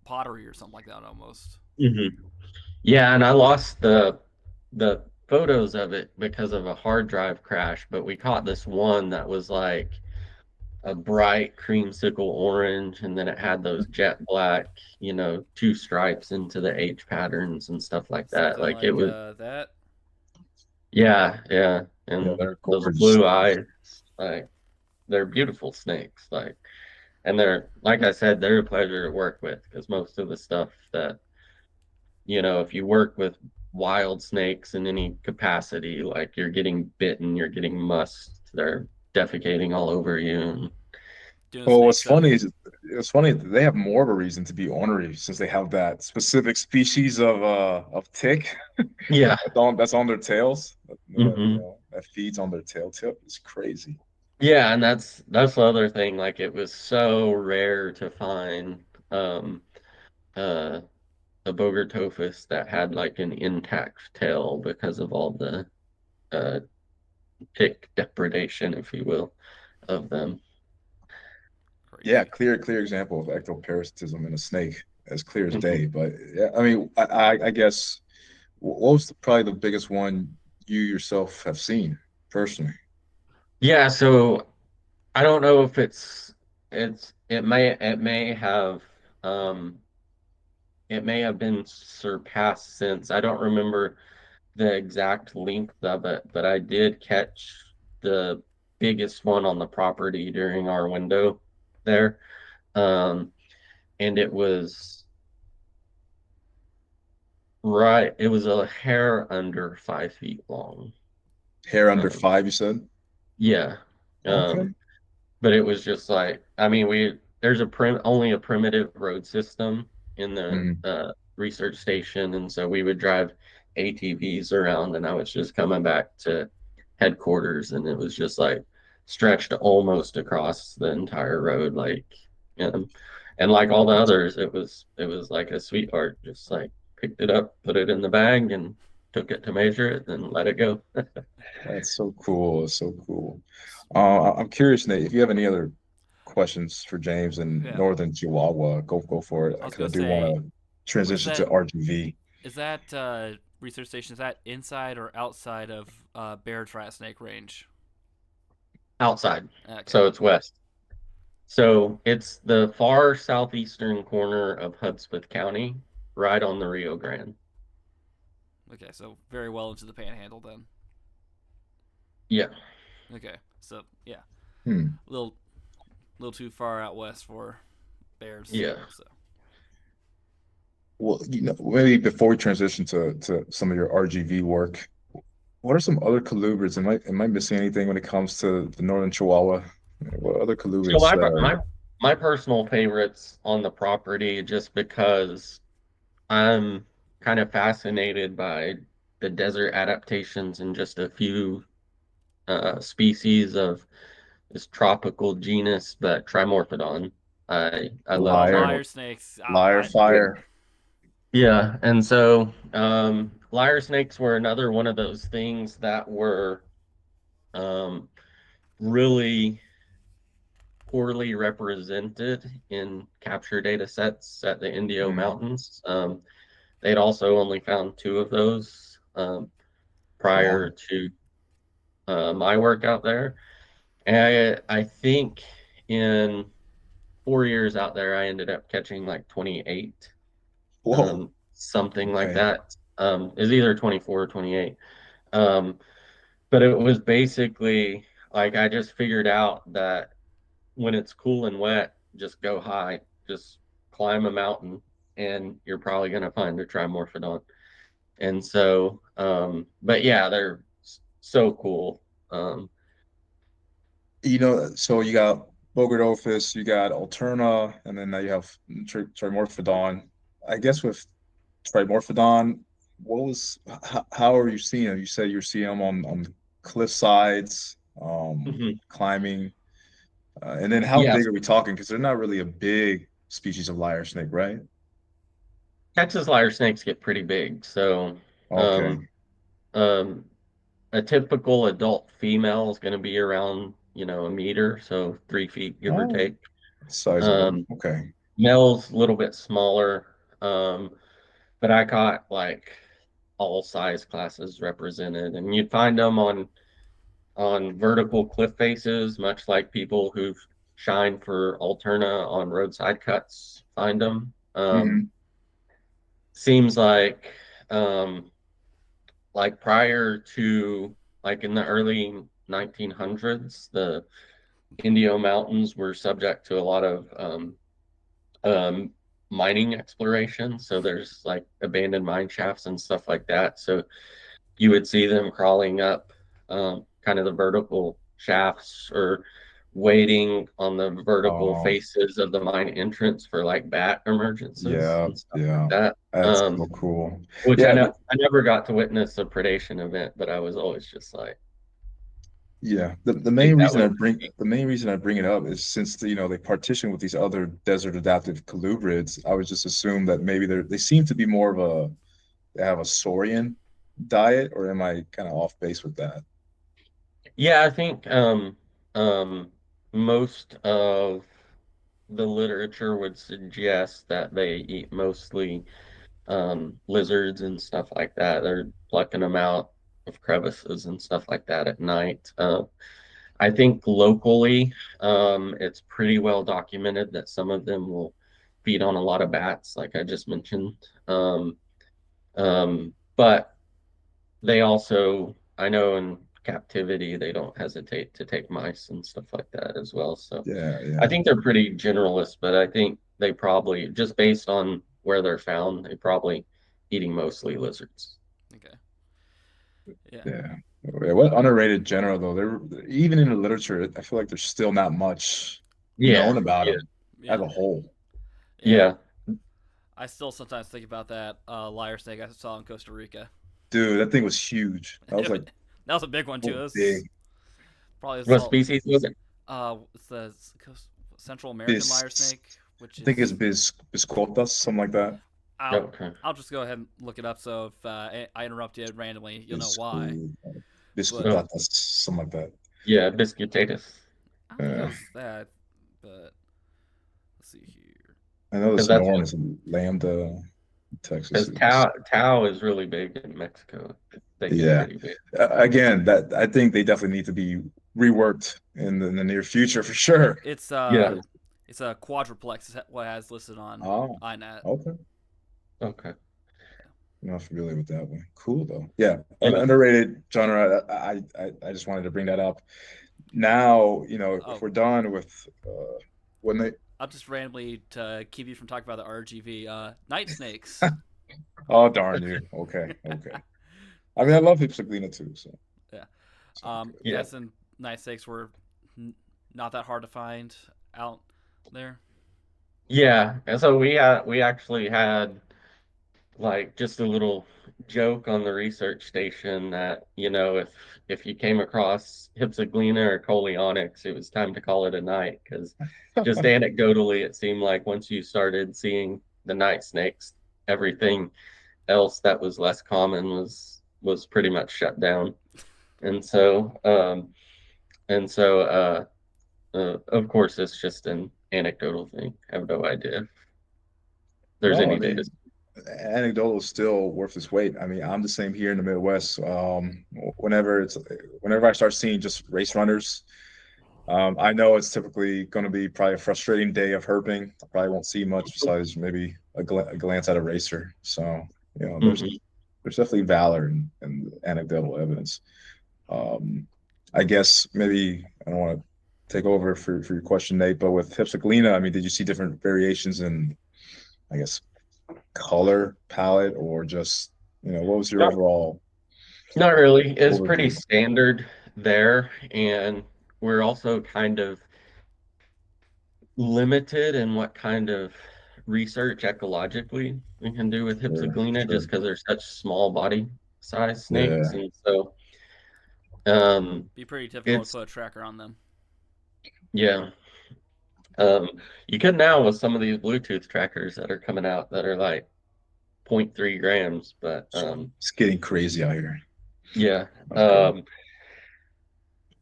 pottery or something like that almost. mhm. Yeah, and I lost the photos of it because of a hard drive crash, but we caught this one that was like a bright creamsicle orange, and then it had those jet black, two stripes into the H patterns and stuff like that. Something Like, it like was, that. yeah, yeah. Yeah, And they're those gorgeous. blue eyes, like, they're beautiful snakes. Like, and they're, like I said, they're a pleasure to work with because most of the stuff that, if you work with wild snakes in any capacity, like, you're getting bitten, you're getting mussed, they're defecating all over you. And Doing Well, snake what's stuff. funny is it's funny that they have more of a reason to be ornery since they have that specific species of tick yeah. that's on their tails. Hmm. That feeds on their tail tip. It's crazy. Yeah, and that's the other thing. Like, it was so rare to find uh a Bogertophus that had like an intact tail because of all the uh tick depredation, if you will, of them. Yeah, Crazy. clear example of ectoparasitism in a snake, as clear as Mhm. day. But yeah, I mean, I guess what was probably the biggest one you yourself have seen personally? Yeah, so I don't know if um it may have been surpassed since. I don't remember the exact length of it, but I did catch the biggest one on the property during our window there. Um, and it was a hair under 5 feet long. Hair under Um, five, you said? yeah. Okay. Um, but it was just like, I mean, there's only a primitive road system in the Mm, research station, and so we would drive ATVs around, and I was just coming back to headquarters, and it was just like stretched almost across the entire road, like, um, and like all the others, it was like a sweetheart, just like picked it up, put it in the bag, and took it to measure it, and let it go. that's so cool. It's so cool. I'm curious, Nate, if you have any other questions for James in Yeah, Northern Chihuahua, go for it I was because I gonna do want say, to is transition to that RGV. is that research station, is that inside or outside of Baird's rat snake range? Outside, Okay. so it's west. So it's the far southeastern corner of Hudspeth County, right on the Rio Grande. Okay, so very well into the panhandle then. Yeah, Okay, so yeah, Hmm. a little too far out west for bears. yeah. So Well, maybe before we transition to some of your RGV work, what are some other colubrids? Am I missing anything when it comes to the Northern Chihuahua? What other So colubrids my that are my personal favorites on the property, just because I'm kind of fascinated by the desert adaptations in just a few species of this tropical genus, but Trimorphodon. I love liar, lyre snakes. liar fire? Yeah, and so lyre snakes were another one of those things that were um, really poorly represented in capture data sets at the Indio Mm, Mountains. They'd also only found two of those prior Wow. to my work out there. And I think in 4 years out there, I ended up catching like 28, Whoa. something like Okay. that. Is either 24 or 28. Um, but it was basically like I just figured out that when it's cool and wet, just go high, just climb a mountain, and you're probably going to find a trimorphodon. And so, but yeah, they're so cool. Um, So you got Bogardolphus, you got Alterna, and then now you have Trimorphodon. I guess with Trimorphodon, how are you seeing them? You said you're seeing them on cliff sides, mhm. climbing, and then how Yeah, big are we talking? Because they're not really a big species of lyre snake, right? Texas lyre snakes get pretty big. So, um, Okay. um, a typical adult female is going to be around, 1 meter, so 3 feet, give or Oh, take. sizable. Um, Okay. Male's a little bit smaller, um, but I caught like all size classes represented, and you'd find them on vertical cliff faces, much like people who've shined for Alterna on roadside cuts find them. Hmm. Seems um, like prior to like in the early 1900s, the Indio Mountains were subject to a lot of um, mining exploration. So there's like abandoned mine shafts and stuff like that. So you would see them crawling up kind of the vertical shafts or waiting on the vertical Oh, faces of the mine entrance for like bat emergences yeah, and stuff like yeah. that. That's so cool. Which I Yeah, know I never got to witness a predation event, but I was always just like, yeah, the think main that reason would I bring the main reason I bring it up is since they partition with these other desert adaptive colubrids, I would just assume that maybe they seem to be more of they have a saurian diet, or am I kind of off base with that? yeah, I think um most of the literature would suggest that they eat mostly lizards and stuff like that. They're plucking them out of crevices and stuff like that at night. I think locally, it's pretty well documented that some of them will feed on a lot of bats, like I just mentioned. But they also, I know in captivity, they don't hesitate to take mice and stuff like that as well. So Yeah, I yeah, think they're pretty generalist, but I think they probably, just based on where they're found, they probably eating mostly lizards. Okay. Yeah. yeah. Yeah, what underrated genera though? They're even in the literature, I feel like there's still not much known Yeah, about yeah, them as Yeah. a whole. Yeah. yeah. I still sometimes think about that lyre snake I saw in Costa Rica. Dude, that thing was huge. That was like That was a big one too. so It was big. probably What saw species was it? it's the Central American lyre Bis, snake, which I think it's is biscotas, something like that. I'll Okay. I'll just go ahead and look it up. So if I interrupt you randomly, you'll know why. Bisco, But Oh, biscotatas, something like that. yeah, biscutatus. I don't think it Uh, was that. But let's see here. I know Because this that's norm what, is Lambda, Texas because is. Tao is really big in Mexico. They get Yeah. pretty big. Again, that I think they definitely need to be reworked in the near future for sure. It's Yeah. it's a quadruplex. Is what it has listed on Oh, iNet. okay. Okay. I'm not familiar with that one. Cool though. Yeah, Yeah. underrated genre. I just wanted to bring that up. Now, if Oh, we're done with when they I'll just randomly to keep you from talking about the RGV. Night snakes. oh darn you. Okay, okay. I mean, I love Hypsoglina too, so Yeah. it's all good. Yeah. Guessing night snakes were not that hard to find out there. Yeah. And so we actually had like just a little joke on the research station that, if you came across Hypsoglena or Coleonyx, it was time to call it a night because just anecdotally, it seemed like once you started seeing the night snakes, everything else that was less common was pretty much shut down. And so of course it's just an anecdotal thing. I have no idea if there's No, I any data. mean, anecdotal is still worth its weight. I mean, I'm the same here in the Midwest. Whenever it's whenever I start seeing just race runners, I know it's typically going to be probably a frustrating day of herping. I probably won't see much besides maybe a glance at a racer. So, Mhm. there's definitely valor in anecdotal evidence. Um, I guess maybe I don't want to take over for your question, Nate, but with Hypsiglena, I mean, did you see different variations in, I guess, color palette, or just, what was your Not, not really. It's pretty overview? standard there, and we're also kind of limited in what kind of research ecologically we can do with Sure, Hypsiglena sure. just because they're such small body size snakes. Yeah, And so um Be pretty difficult to it's put a tracker on them. yeah. Um you could now with some of these Bluetooth trackers that are coming out that are like 0.3 grams, but it's getting crazy out here. yeah. That's good. Um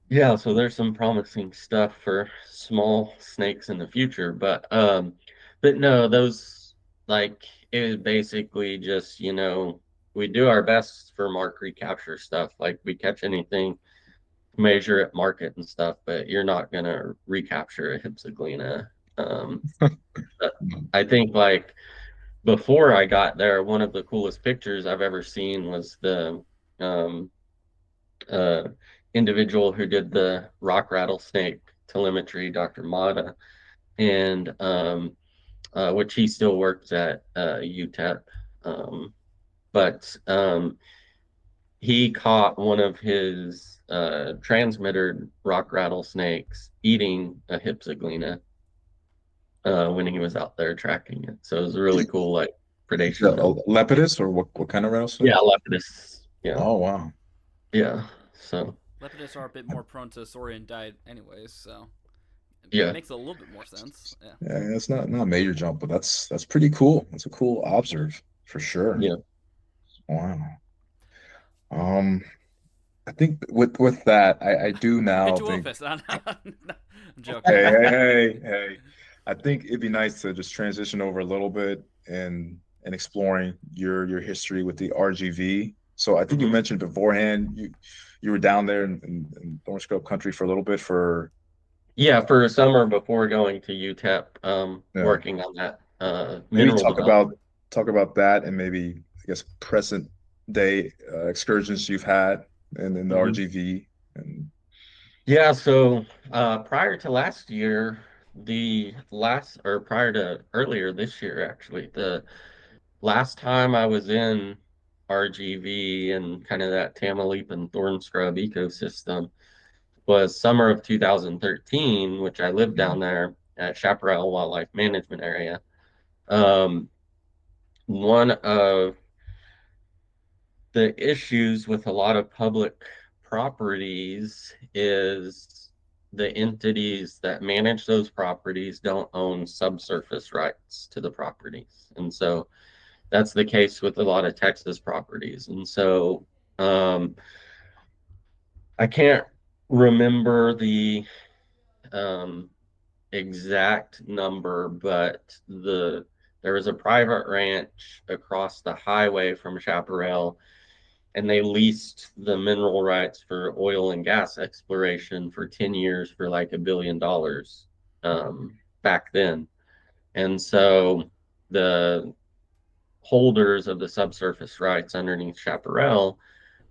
Yeah, so there's some promising stuff for small snakes in the future, but no, those like it is basically just, we do our best for mark recapture stuff. Like we catch anything, measure it, mark it and stuff, but you're not gonna recapture a Hypsiglena. But I think like before I got there, one of the coolest pictures I've ever seen was the um uh, individual who did the rock rattlesnake telemetry, Dr. Mata, and which he still works at UTEP. Um, but he caught one of his transmitted rock rattlesnakes eating a Hypsiglena when he was out there tracking it. So it was a really cool like predation A note. Lepidus, or what kind of rattlesnake? Yeah, Lepidus. Yeah, Oh wow. yeah. So Lepidus are a bit more prone to saurian diet, anyways, so it yeah, makes a little bit more sense. Yeah. Yeah, it's not a major jump, but that's pretty cool. That's a cool observe for sure. yeah. Wow. Um, I think with that, I do now think, Pituophis. I'm joking. hey, hey, hey, hey. I think it'd be nice to just transition over a little bit and exploring your history with the RGV. So I think you Mhm. mentioned beforehand you were down there in Thorn Scope country for a little bit for, Yeah, for a summer before going to UTEP, yeah. working on that Maybe mineral development. talk about that, and maybe I guess present day excursions you've had in the Mhm. RGV. And Yeah, so prior to last year, or prior to earlier this year, actually, the last time I was in RGV and kind of that Tamaulipas and thorn scrub ecosystem was summer of 2013, which I lived down there at Chaparral Wildlife Management Area. Um, one of the issues with a lot of public properties is the entities that manage those properties don't own subsurface rights to the properties. And so that's the case with a lot of Texas properties. And so um, I can't remember the um, exact number, but there was a private ranch across the highway from Chaparral and they leased the mineral rights for oil and gas exploration for 10 years for like $1 billion back then. And so the holders of the subsurface rights underneath Chaparral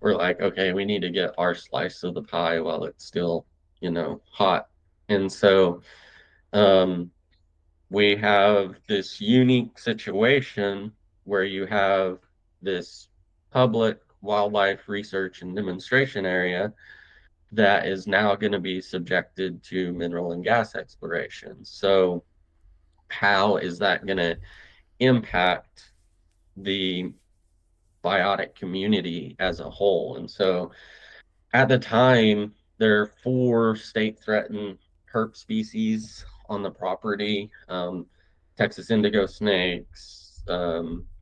were like, okay, we need to get our slice of the pie while it's still, hot. And so um, we have this unique situation where you have this public wildlife research and demonstration area that is now going to be subjected to mineral and gas exploration. So, how is that going to impact the biotic community as a whole? And so, at the time, there are four state threatened herp species on the property. Texas indigo snakes,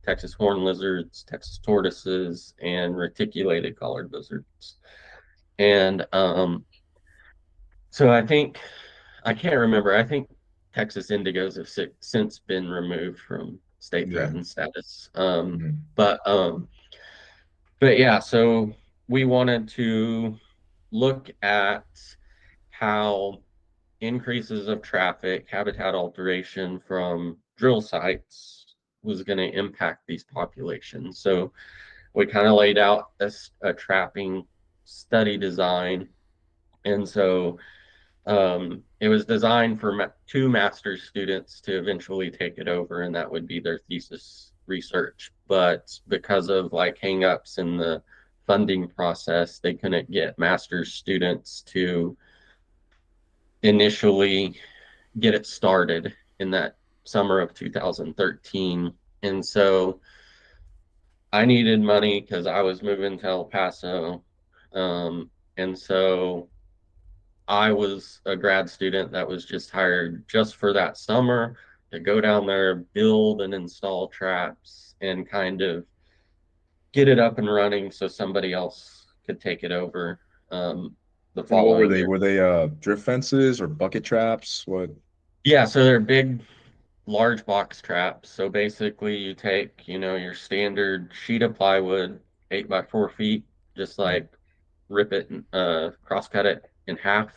Texas horn lizards, Texas tortoises, and reticulated collared lizards. And so I can't remember. I think Texas indigos have since been removed from state Yeah. threatened status. Mhm. But but yeah, so we wanted to look at how increases of traffic, habitat alteration from drill sites was going to impact these populations. So we kind of laid out a trapping study design. And so it was designed for two master's students to eventually take it over, and that would be their thesis research. But because of like hangups in the funding process, they couldn't get master's students to initially get it started in that summer of 2013. And so I needed money because I was moving to El Paso. And so I was a grad student that was just hired just for that summer to go down there, build and install traps, and kind of get it up and running so somebody else could take it over the And what were following they? year. Were they drift fences or bucket traps? What? Yeah, so they're big, large box traps. So basically, you take, your standard sheet of plywood, 8 by 4 feet, just like rip it, cross cut it in half,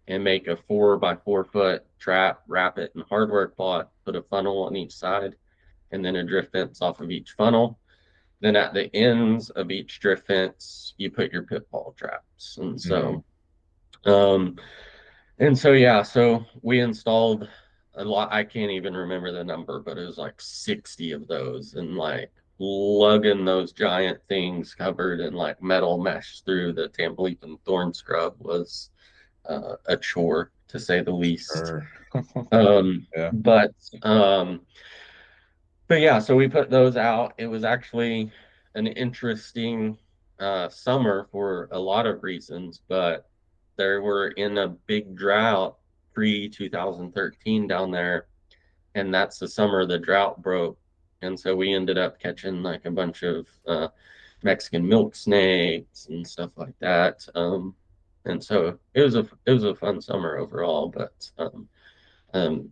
and make a 4 by 4 foot trap, wrap it in hardware cloth, put a funnel on each side, and then a drift fence off of each funnel. Then at the ends of each drift fence, you put your pitfall traps. Mhm. Um, and so yeah, so we installed a lot. I can't even remember the number, but it was like 60 of those, and like lugging those giant things covered in like metal mesh through the Tamaulipan thorn scrub was a chore to say the least. Sure. Um, Yeah. but um, but yeah, so we put those out. It was actually an interesting summer for a lot of reasons, but there were in a big drought pre 2013 down there, and that's the summer the drought broke. And so we ended up catching like a bunch of Mexican milk snakes and stuff like that. And so it was a fun summer overall, but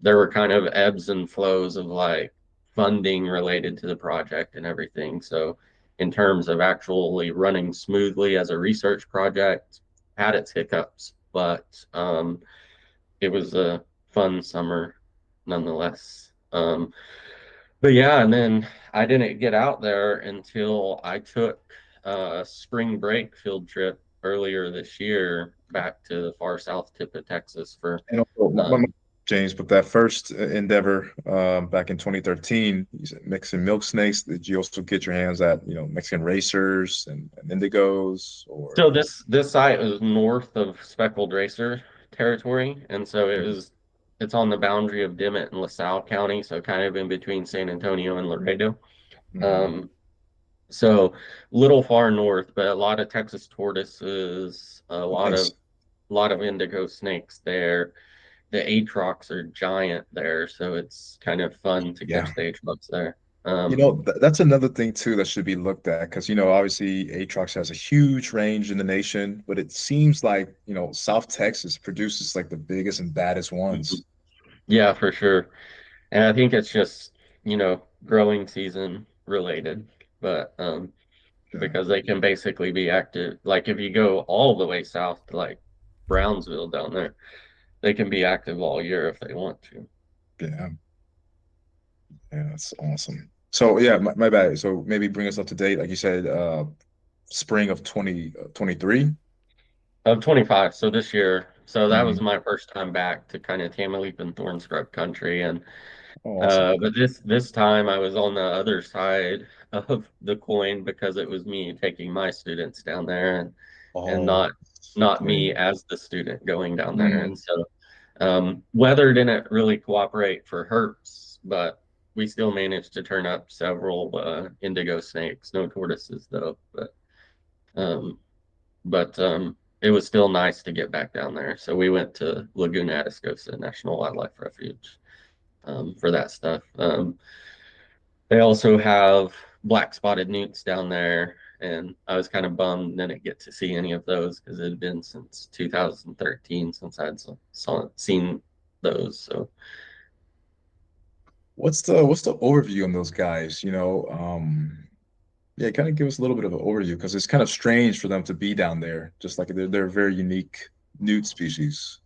there were kind of ebbs and flows of like funding related to the project and everything. So in terms of actually running smoothly as a research project, had its hiccups, but it was a fun summer nonetheless. But yeah, and then I didn't get out there until I took a spring break field trip earlier this year back to the far south tip of Texas for And also, um, James, with that first endeavor back in 2013, you said mixing milk snakes. Did you also get your hands at, Mexican racers and indigos so or? this site was north of speckled racer territory, and so it's on the boundary of Dimmitt and LaSalle County, so kind of in between San Antonio and Laredo. Mhm. Um, so little far north, but a lot of Texas tortoises, a lot Nice. of indigo snakes there. The atrox are giant there, so it's kind of fun to Yeah. catch the atrox there. Um, That's another thing too that should be looked at because obviously Atrox has a huge range in the nation, but it seems like South Texas produces like the biggest and baddest mhm. ones. Yeah, for sure. And I think it's just, growing season related, but Yeah, because they can basically be active. Like if you go all the way south to like Brownsville down there, they can be active all year if they want to. yeah, yeah, that's awesome. So yeah, my bad. So maybe bring us up to date, like you said, spring of 2023. Of 25, so this year. So that was Mhm. my first time back to kind of Tamaulipan thorn scrub country, and Oh, awesome. but this time I was on the other side of the coin because it was me taking my students down there, and Oh, not great. me as the student going down there. And Mm, so weather didn't really cooperate for herps, but we still managed to turn up several indigo snakes, no tortoises though. Um, but it was still nice to get back down there. So we went to Laguna Atascosa National Wildlife Refuge for that stuff. They also have black spotted newts down there, and I was kind of bummed didn't get to see any of those because it had been since 2013 since I'd seen those. So What's the overview on those guys? Yeah, kind of give us a little bit of an overview because it's kind of strange for them to be down there. Just like they're a very unique newt species.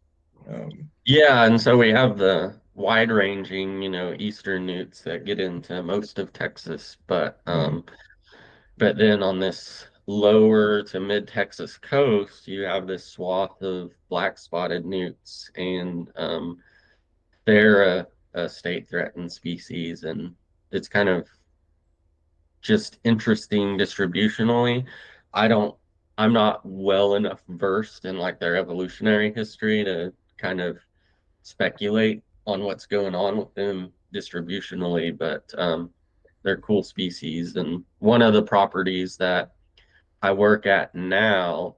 Um, Yeah, and so we have the wide-ranging, eastern newts that get into most of Texas, mm, but then on this lower to mid-Texas coast, you have this swath of black-spotted newts, and they're a state-threatened species, and it's kind of just interesting distributionally. I don't, I'm not well enough versed in like their evolutionary history to kind of speculate on what's going on with them distributionally, but they're cool species. And one of the properties that I work at now,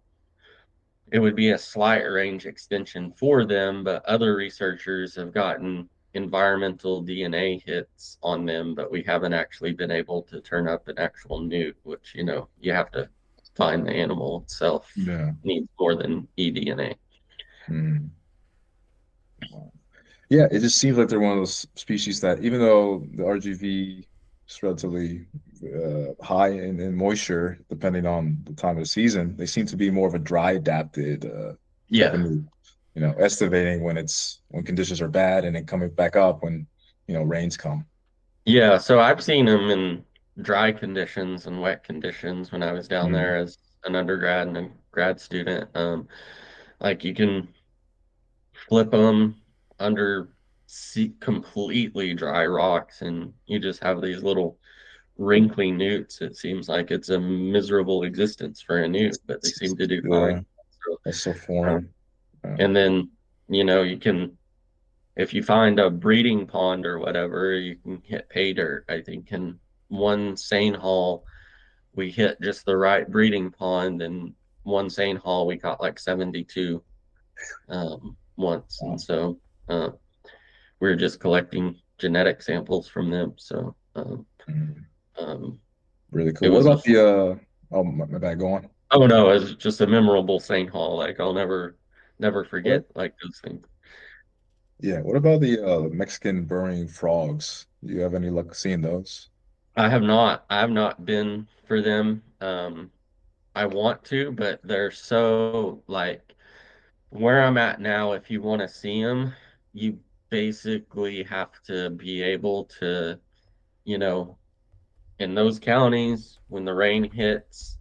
it would be a slight range extension for them, but other researchers have gotten environmental DNA hits on them, but we haven't actually been able to turn up an actual newt, which, you have to find the animal itself yeah. needs more than eDNA. Mm. Yeah, it just seems like they're one of those species that, even though the RGV is relatively high in moisture, depending on the time of the season, they seem to be more of a dry adapted type of Yeah. newt. Estivating when conditions are bad and then coming back up when rains come. Yeah, so I've seen them in dry conditions and wet conditions when I was down Mm. there as an undergrad and a grad student. Like you can flip them under completely dry rocks, and you just have these little wrinkly newts. It seems like it's a miserable existence for a newt, but they seem to do Yeah, fine. So, that's so uh, foreign. and then, you can, if you find a breeding pond or whatever, you can hit pay dirt. I think in one seine haul, we hit just the right breeding pond, and one seine haul we caught like 72 once, and Wow. so we were just collecting genetic samples from them. So Mm. um, Really it cool. What was a about the oh my bad, go on. oh no, it was just a memorable seine haul. Like I'll never What forget like those things. Yeah, what about the Mexican burrowing frogs? Do you have any luck seeing those? I have not been for them. I want to, but they're so like where I'm at now. If you want to see them, you basically have to be able to, you know, in those counties when the rain hits,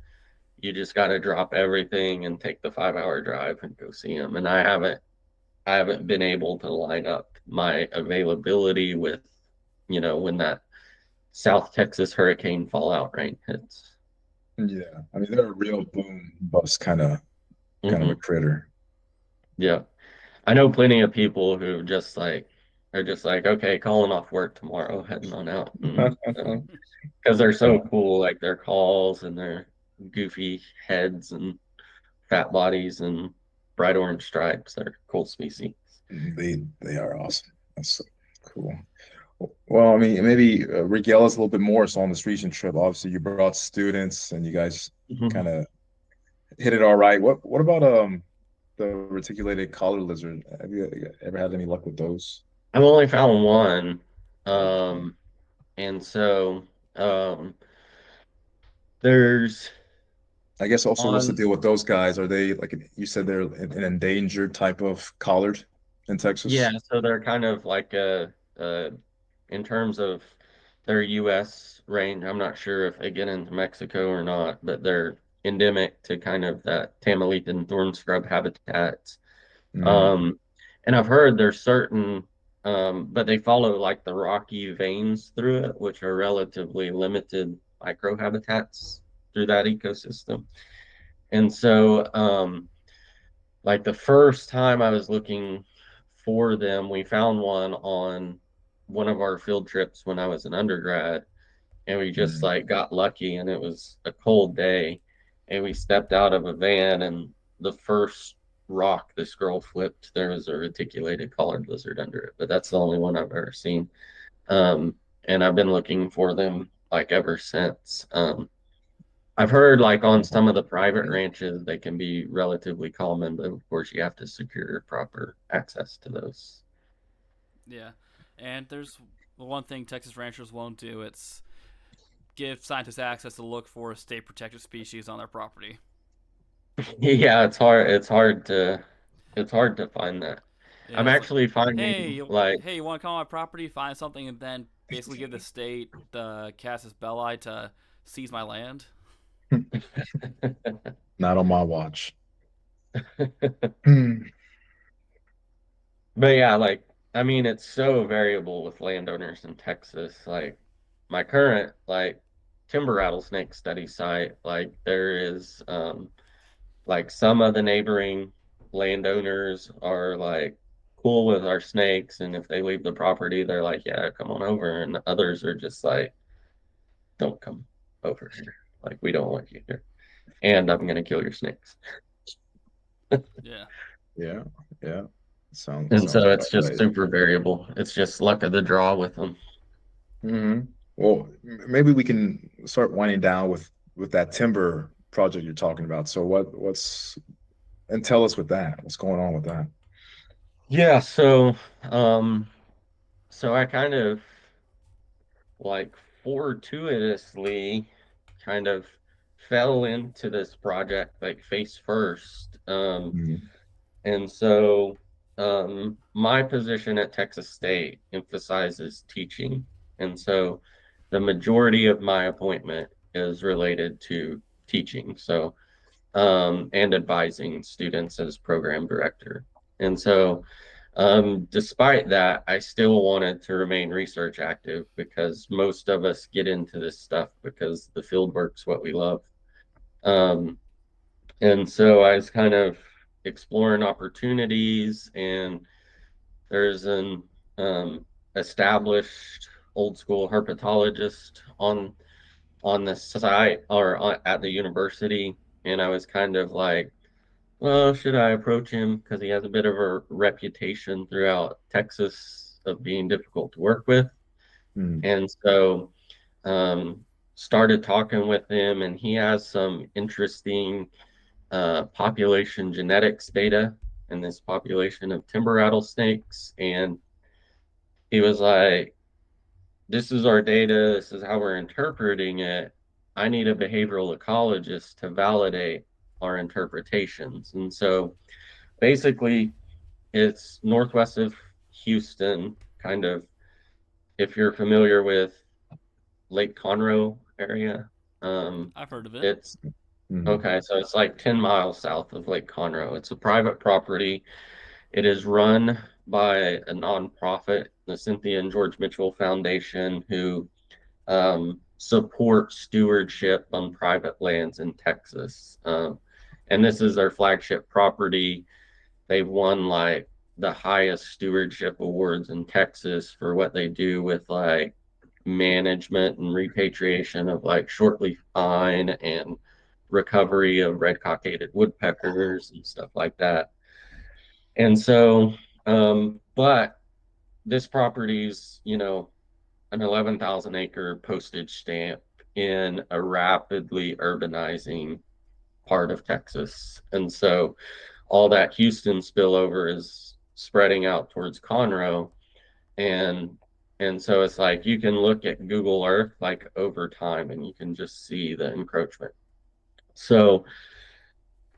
you just got to drop everything and take the 5 hour drive and go see them. And I haven't been able to line up my availability with, when that South Texas hurricane fallout rain hits. Yeah, I mean they're a real boom bust kind of a Hmm. critter. Yeah. I know plenty of people who just like are just like, okay, calling off work tomorrow, heading on out, and because they're so Yeah, cool, like their calls and their goofy heads and fat bodies and bright orange stripes. They're cool species. they are awesome. That's so cool. Well, I mean, maybe regale us a little bit more. So on this recent trip, obviously you brought students and you guys kind Mhm. of hit it all right. What about the reticulated collar lizard? Have you ever had any luck with those? I've only found one, Okay. um, and so there's I guess also what's the on deal with those guys? Are they like you said they're an endangered type of collared in yeah, Texas? so they're kind of like a in terms of their U.S. range. I'm not sure if they get into Mexico or not, but they're endemic to kind of that Tamaulipan thorn scrub habitat. Mm, Um, and I've heard there's certain, but they follow like the rocky veins through it, which are relatively limited microhabitats through that ecosystem. And so, like the first time I was looking for them, we found one on one of our field trips when I was an undergrad, and we just mm. like got lucky, and it was a cold day, and we stepped out of a van, and the first rock this girl flipped, there was a reticulated collared lizard under it, but that's the only one I've ever seen. And I've been looking for them like ever since. I've heard like on some of the private ranches they can be relatively common, but of course you have to secure proper access to those. Yeah, and there's the one thing Texas ranchers won't do, it's give scientists access to look for state protected species on their property. Yeah, it's hard to find that. Yeah, I'm it's like, actually hey, finding like hey, you want to come on my property, find something, and then basically give the state the casus belli to seize my land. Not on my watch. Hmm. But yeah, like I mean it's so variable with landowners in Texas. Like my current like timber rattlesnake study site, like there is like some of the neighboring landowners are like cool with our snakes, and if they leave the property, they're like, yeah, come on over, and others are just like, don't come over here. Like we don't want you here. And I'm gonna kill your snakes. Yeah. Yeah, yeah. And Sounds so about it's just right. super variable. It's just luck of the draw with them. Hmm. Well, maybe we can start winding down with that timber project you're talking about. So what's and tell us with that. What's going on with that? Yeah, um so I kind of like fortuitously kind of fell into this project like face first. Mhm. And so my position at Texas State emphasizes teaching. And so the majority of my appointment is related to teaching. So and advising students as program director. And so, despite that, I still wanted to remain research active because most of us get into this stuff because the field work's what we love. Um, and so I was kind of exploring opportunities, and there's an established old school herpetologist on the site or at the university, and I was kind of like, well, should I approach him? Because he has a bit of a reputation throughout Texas of being difficult to work with. Mhm. And so started talking with him, and he has some interesting population genetics data in this population of timber rattlesnakes. And he was like, this is our data, this is how we're interpreting it. I need a behavioral ecologist to validate our interpretations. And so basically, it's northwest of Houston, kind of if you're familiar with Lake Conroe area. I've heard of it. It's Mhm. okay, so it's like 10 miles south of Lake Conroe. It's a private property. It is run by a nonprofit, the Cynthia and George Mitchell Foundation, who support stewardship on private lands in Texas. And this is their flagship property. They've won like the highest stewardship awards in Texas for what they do with like management and repatriation of like shortleaf pine and recovery of red cockaded woodpeckers and stuff like that. And so, but this property's, an 11,000 acre postage stamp in a rapidly urbanizing part of Texas. And so all that Houston spillover is spreading out towards Conroe, and and so it's like you can look at Google Earth like over time and you can just see the encroachment. So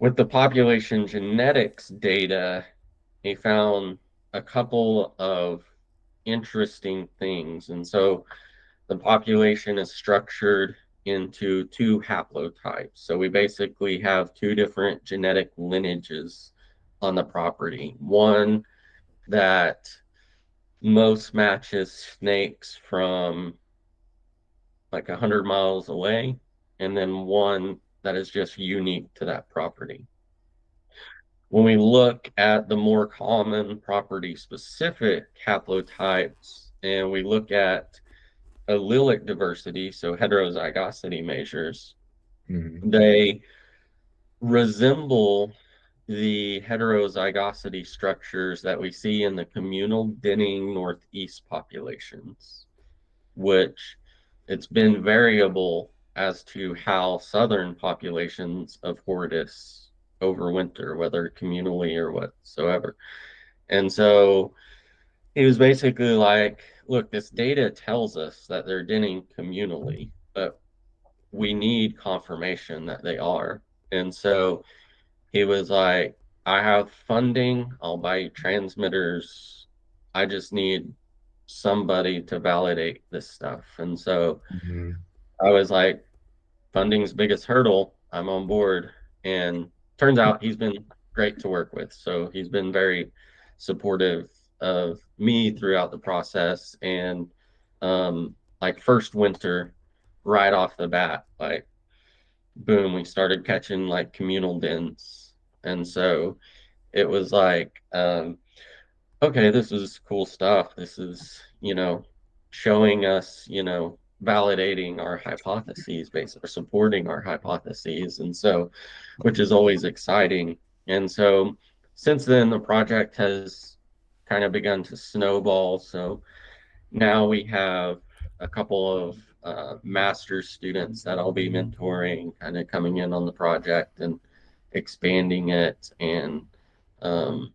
with the population genetics data, he found a couple of interesting things. And so the population is structured into two haplotypes. So we basically have two different genetic lineages on the property. One that most matches snakes from like 100 miles away, and then one that is just unique to that property. When we look at the more common property specific haplotypes and we look at allelic diversity, so heterozygosity measures, Mhm. they resemble the heterozygosity structures that we see in the communal denning northeast populations, which it's been variable as to how southern populations of Hortus overwinter, whether communally or whatsoever. And so he was basically like, look, this data tells us that they're denning communally, but we need confirmation that they are. And so he was like, I have funding, I'll buy you transmitters. I just need somebody to validate this stuff. And so Mhm. I was like, funding's biggest hurdle, I'm on board. And turns out he's been great to work with. So he's been very supportive of me throughout the process. And like first winter, right off the bat, like boom, we started catching like communal dens. And so it was like, okay, this is cool stuff. This is, showing us, validating our hypotheses, basically supporting our hypotheses. And so, which is always exciting. And so, since then, the project has kind of begun to snowball. So now we have a couple of master's students that I'll be mentoring, kind of coming in on the project and expanding it. And um,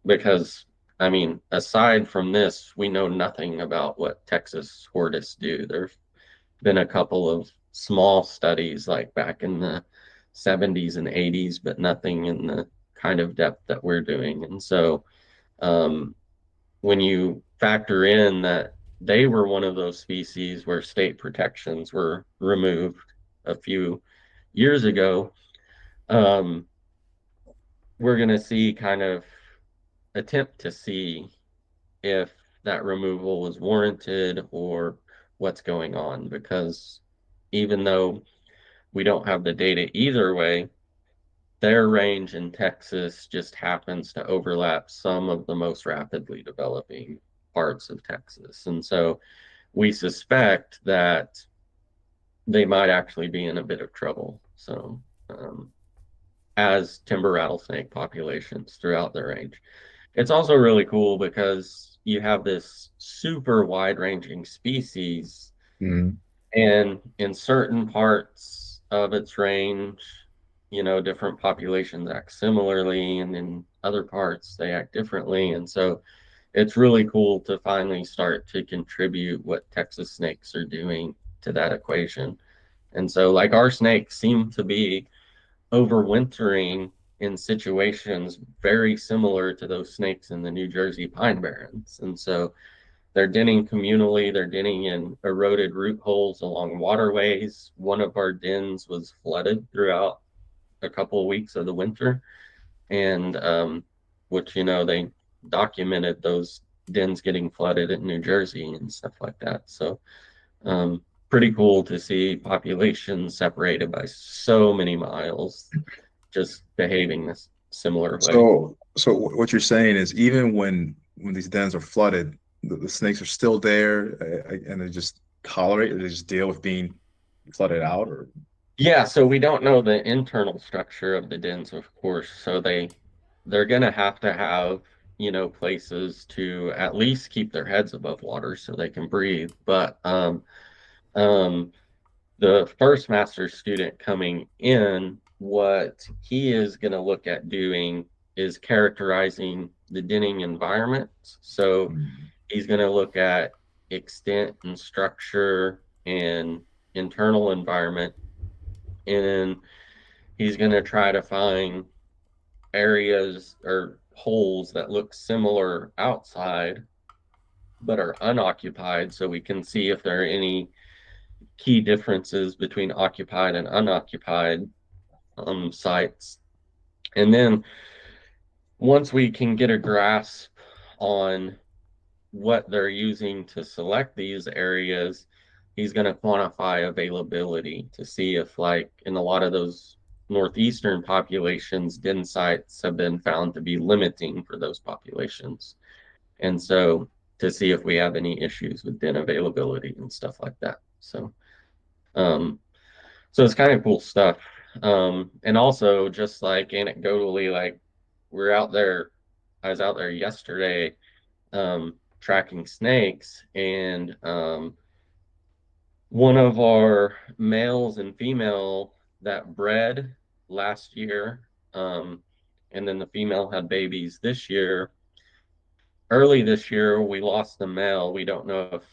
because, I mean, aside from this, we know nothing about what Texas tortoise do. There's been a couple of small studies like back in the 70s and 80s, but nothing in the kind of depth that we're doing. And so, um, when you factor in that they were one of those species where state protections were removed a few years ago, um, we're going to see kind of attempt to see if that removal was warranted or what's going on. Because even though we don't have the data either way, their range in Texas just happens to overlap some of the most rapidly developing parts of Texas. And so we suspect that they might actually be in a bit of trouble. So, as timber rattlesnake populations throughout the range. It's also really cool because you have this super wide ranging species, Mhm. and in certain parts of its range, different populations act similarly, and in other parts, they act differently. And so it's really cool to finally start to contribute what Texas snakes are doing to that equation. And so, like, our snakes seem to be overwintering in situations very similar to those snakes in the New Jersey pine barrens. And so they're denning communally, they're denning in eroded root holes along waterways. One of our dens was flooded throughout a couple of weeks of the winter, and which, they documented those dens getting flooded in New Jersey and stuff like that. So, pretty cool to see populations separated by so many miles just behaving this similar way. So what you're saying is even when these dens are flooded, the snakes are still there, and they just tolerate it. They just deal with being flooded out, or Yeah, so we don't know the internal structure of the dens, of course. So they're gonna have to have, places to at least keep their heads above water so they can breathe. But um, the first master student coming in, what he is going to look at doing is characterizing the denning environment. So he's going to look at extent and structure and internal environment, and he's going to try to find areas or holes that look similar outside but are unoccupied, so we can see if there are any key differences between occupied and unoccupied sites. And then once we can get a grasp on what they're using to select these areas, he's going to quantify availability to see if, like, in a lot of those northeastern populations, den sites have been found to be limiting for those populations. And so to see if we have any issues with den availability and stuff like that. Um, So it's kind of cool stuff. And also just like anecdotally, like we're out there, I was out there yesterday, tracking snakes, and one of our males and female that bred last year, and then the female had babies this year, early this year we lost the male. We don't know if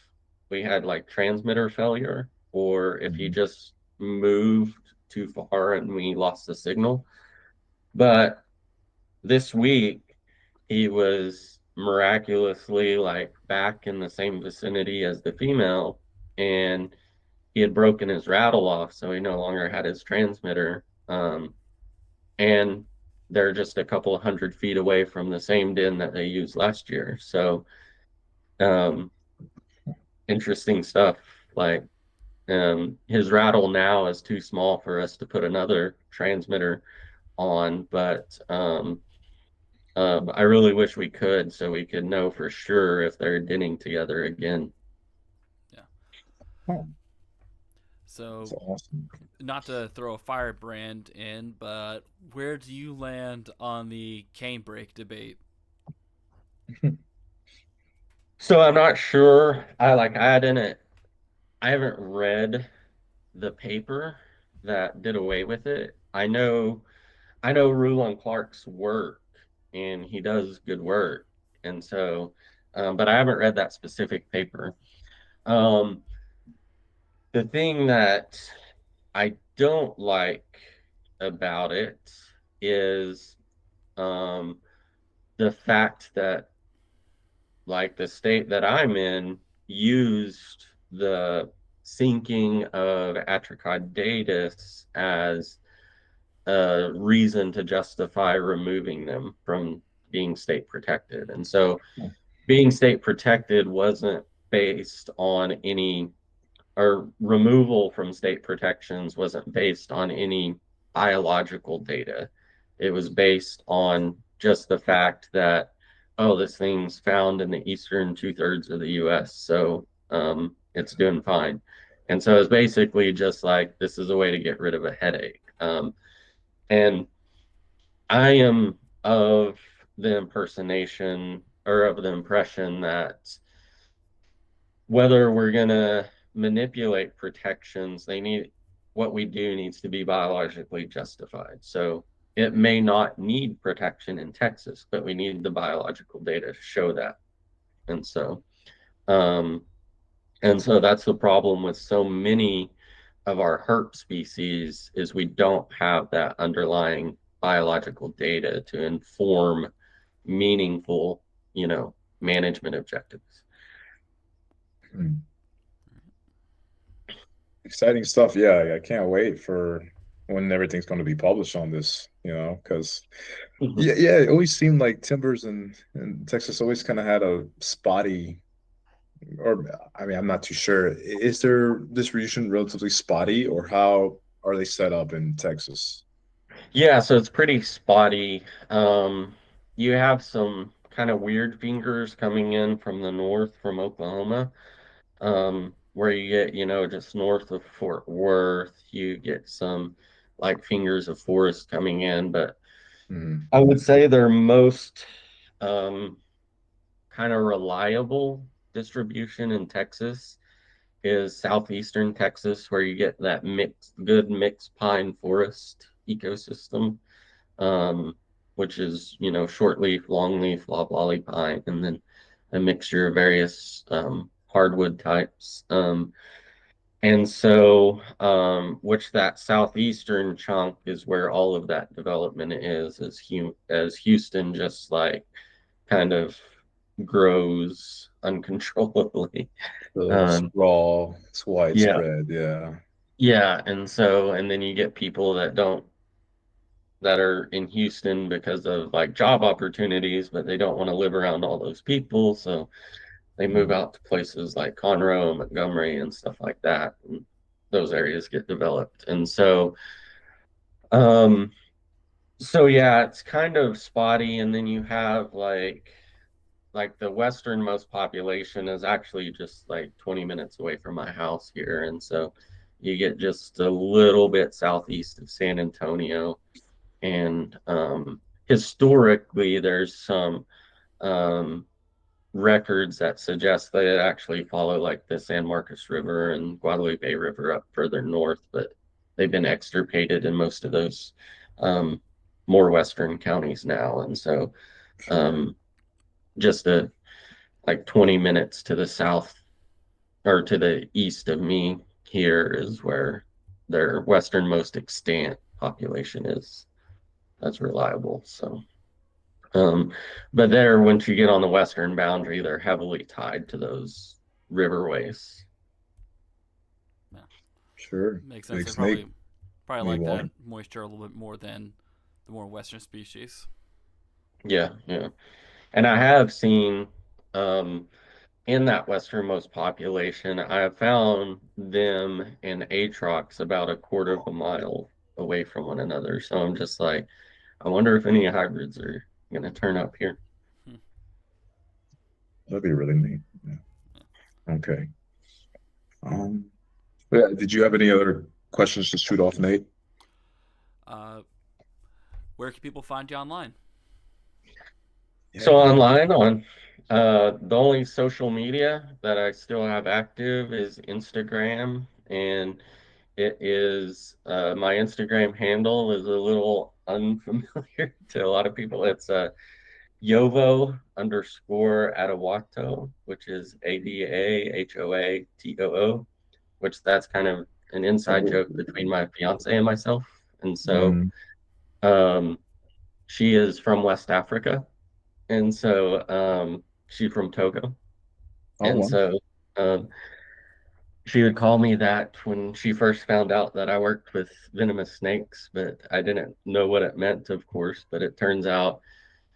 we had like transmitter failure or if he Mhm. just moved too far and we lost the signal. But this week he was miraculously like back in the same vicinity as the female, and he had broken his rattle off, so he no longer had his transmitter. And they're just a couple of 100 feet away from the same den that they used last year. So um, interesting stuff. Like his rattle now is too small for us to put another transmitter on, but I really wish we could so we could know for sure if they're denning together again. Yeah. Oh, that's So, awesome. not to throw a firebrand in, but where do you land on the cane break debate? So I'm not sure. I haven't read the paper that did away with it. I know Rulon Clark's work, and he does good work. And so, but I haven't read that specific paper. Um, the thing that I don't like about it is um, the fact that, like, the state that I'm in used the sinking of Atrachodatus as a reason to justify removing them from being state protected. And so being state protected wasn't based on any, or removal from state protections wasn't based on any biological data. It was based on just the fact that, oh, this thing's found in the eastern two-thirds of the US, so it's doing fine. And so it's basically just like this is a way to get rid of a headache. And I am of the impersonation or of the impression that whether we're going to manipulate protections, what we do needs to be biologically justified. So it may not need protection in Texas, but we need the biological data to show that. And so, um, and so that's the problem with so many of our herp species is we don't have that underlying biological data to inform meaningful, management objectives. Hmm. Exciting stuff. Yeah, I can't wait for when everything's going to be published on this, because yeah, it always seemed like timbers in Texas always kind of had a spotty, or I mean, I'm not too sure. Is their distribution relatively spotty, or how are they set up in Texas? Yeah, so it's pretty spotty. You have some kind of weird fingers coming in from the north from Oklahoma, where you get, just north of Fort Worth, you get some like fingers of forest coming in, but Hmm. I would say their most um, kind of reliable distribution in Texas is southeastern Texas, where you get that good mixed pine forest ecosystem, um, which is, shortleaf, longleaf, loblolly pine, and then a mixture of various hardwood types. And so, which that southeastern chunk is where all of that development is, as Houston just like kind of grows uncontrollably. The Um, sprawl, it's yeah, widespread. Yeah. yeah, and then you get people that are in Houston because of like job opportunities, but they don't want to live around all those people, so they move Hmm. out to places like Conroe, Montgomery, and stuff like that. And those areas get developed, and um, so yeah, it's kind of spotty. And then you have like the westernmost population is actually just like 20 minutes away from my house here, and so you get just a little bit southeast of San Antonio. And historically, there's some um, records that suggest that it actually follow like the San Marcos River and Guadalupe River up further north, but they've been extirpated in most of those more western counties now. And so Sure. um, just a like 20 minutes to the south or to the east of me here is where their westernmost extant population is. That's reliable. So, um, but there, once you get on the western boundary, they're heavily tied to those riverways. Yeah, Sure. makes sense. Big They snake probably need like that water. moisture a little bit more than the more western species. Yeah, yeah. And I have seen um, in that westernmost population, I have found them in atrox about a quarter of a mile away from one another. So I'm just like, I wonder if any hybrids are going to turn up here. Hmm. That'd be really neat. Yeah. Okay. Um, yeah, did you have any other questions to shoot off, Nate? Uh, where can people find you online? So Yeah. online on the only social media that I still have active is Instagram, and it is my Instagram handle is a little unfamiliar to a lot of people. It's Yovo underscore Adawato, which is ADAHOATOO, which that's kind of an inside Oh. joke between my fiance and myself. And so Mm. um, she is from West Africa. And so she's from Togo. Oh, And wow. so um, she would call me that when she first found out that I worked with venomous snakes, but I didn't know what it meant, of course. But it turns out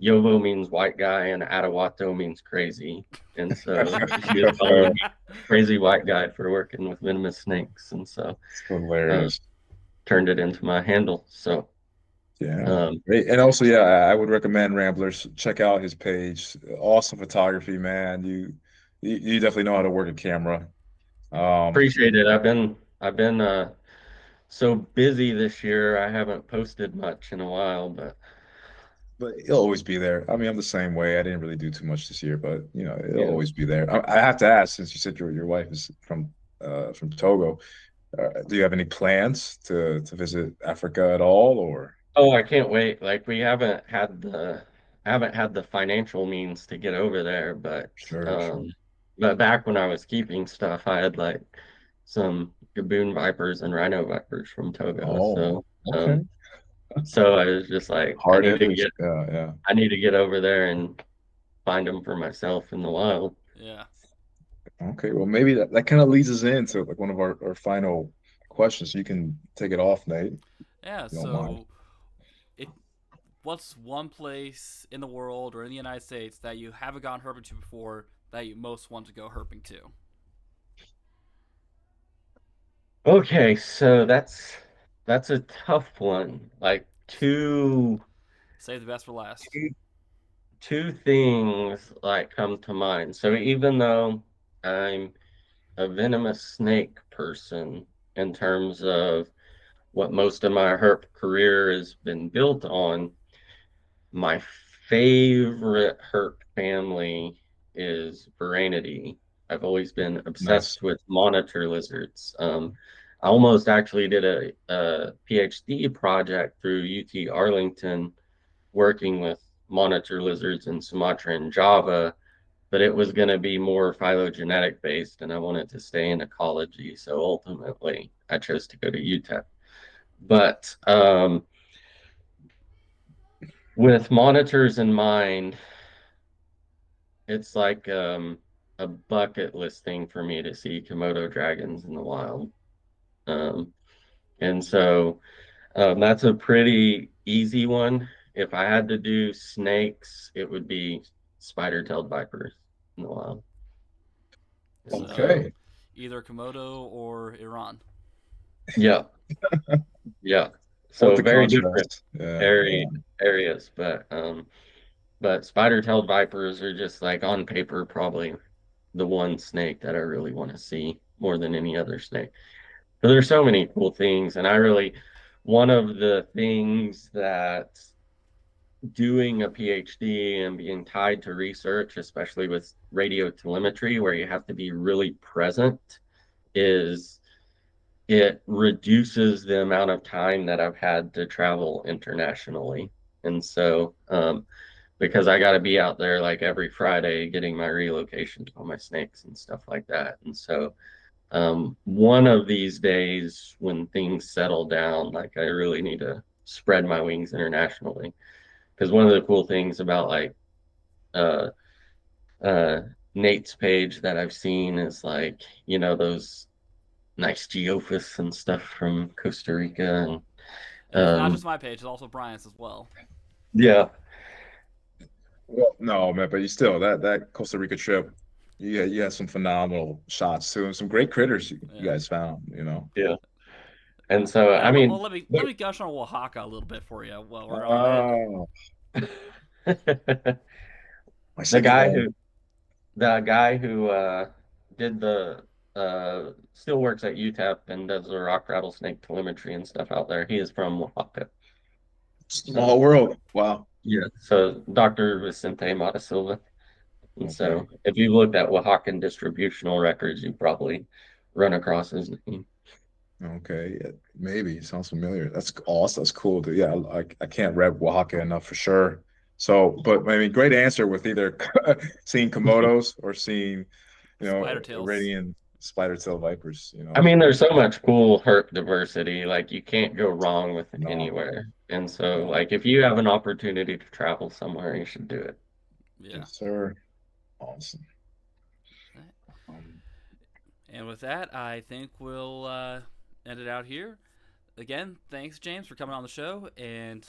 Yovo means white guy and Adawato means crazy. And so she was calling me crazy white guy for working with venomous snakes. And so It's uh, hilarious. turned it into my handle. So Yeah. um, And also, yeah, I would recommend Ramblers. Check out his page. Awesome photography, man. You definitely know how to work a camera. Um, appreciate it. I've been so busy this year. I haven't posted much in a while, but but it'll always be there. I mean, I'm the same way. I didn't really do too much this year, but it'll yeah. always be there. I have to ask, since you said your wife is from Togo, do you have any plans to visit Africa at all, or? Oh, I can't wait. Like we haven't had the financial means to get over there, Sure, sure. but back when I was keeping stuff, I had like some gaboon vipers and rhino vipers from Togo. Oh, okay. So I was just like, Hard image. Yeah, yeah. I need to get over there and find them for myself in the wild. Yeah. Okay, well, maybe that kind of leads us into like one of our final questions. You can take it off, Nate, if Yeah. you don't mind. So, it what's one place in the world or in the United States that you haven't gone herping to before that you most want to go herping to? Okay, so that's a tough one. Like Save the best for last. two two things like come to mind. So even though I'm a venomous snake person in terms of what most of my herp career has been built on, my favorite herp family is Varanity. I've always been Nice. obsessed with monitor lizards. I almost actually did a PhD project through UT Arlington working with monitor lizards in Sumatra and Java, but it was going to be more phylogenetic based and I wanted to stay in ecology. So ultimately, I chose to go to UTEP. But with monitors in mind, it's like a bucket list thing for me to see Komodo dragons in the wild. Um, and so that's a pretty easy one. If I had to do snakes, it would be spider-tailed vipers in the wild. And So, so, Okay. either Komodo or Iran. yeah, yeah. Quite So the very different contrast. Yeah, area yeah. areas, but spider-tailed vipers are just like on paper probably the one snake that I really want to see more than any other snake. But there's so many cool things, and one of the things that doing a PhD and being tied to research, especially with radio telemetry, where you have to be really present, is it reduces the amount of time that I've had to travel internationally. And so because I got to be out there like every Friday getting my relocation to all my snakes and stuff like that. And so one of these days when things settle down, like I really need to spread my wings internationally. Because one of the cool things about like uh, uh, Nate's page that I've seen is like, those nice geophys and stuff from Costa Rica. And And it's not just my page; it's also Brian's as well. yeah, Well, no, man, but you still that Costa Rica trip, you had some phenomenal shots too, and some great critters you Yeah. guys found. yeah. And so, I Well, mean, let me gush on Oaxaca a little bit for you while we're on it. Oh, the my second guy home. who the guy who did the still works at UTEP and does the rock rattlesnake telemetry and stuff out there. He is from Oaxaca. Small world. Wow. Yeah. So Dr. Vicente Matasilva. And Okay. so if you've looked at Oaxacan distributional records, you probably run across his name. Okay. Yeah, maybe sounds familiar. That's awesome. That's cool. Dude. Yeah, I can't rep Oaxaca enough for sure. So, but I mean, great answer with either seeing Komodos or seeing, Spider tails. Iranian spider tail vipers. I mean, there's so much cool herp diversity. Like you can't go wrong with No. anywhere. And so, No. like if you have an opportunity to travel somewhere, you should do it. Yeah. Yes, sir. Awesome. Um, And with that, I think we'll end it out here. Again, thanks, James, for coming on the show. And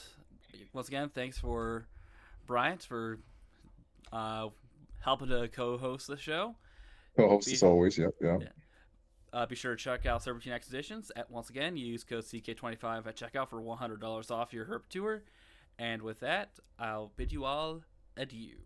once again, thanks for Bryant for helping to co host the show. Co-host Be, as always. Yep. Yep. yeah. Be sure to check out Serpentine Expeditions. Once again, use code CK25 at checkout for $100 off your herp tour. And with that, I'll bid you all adieu.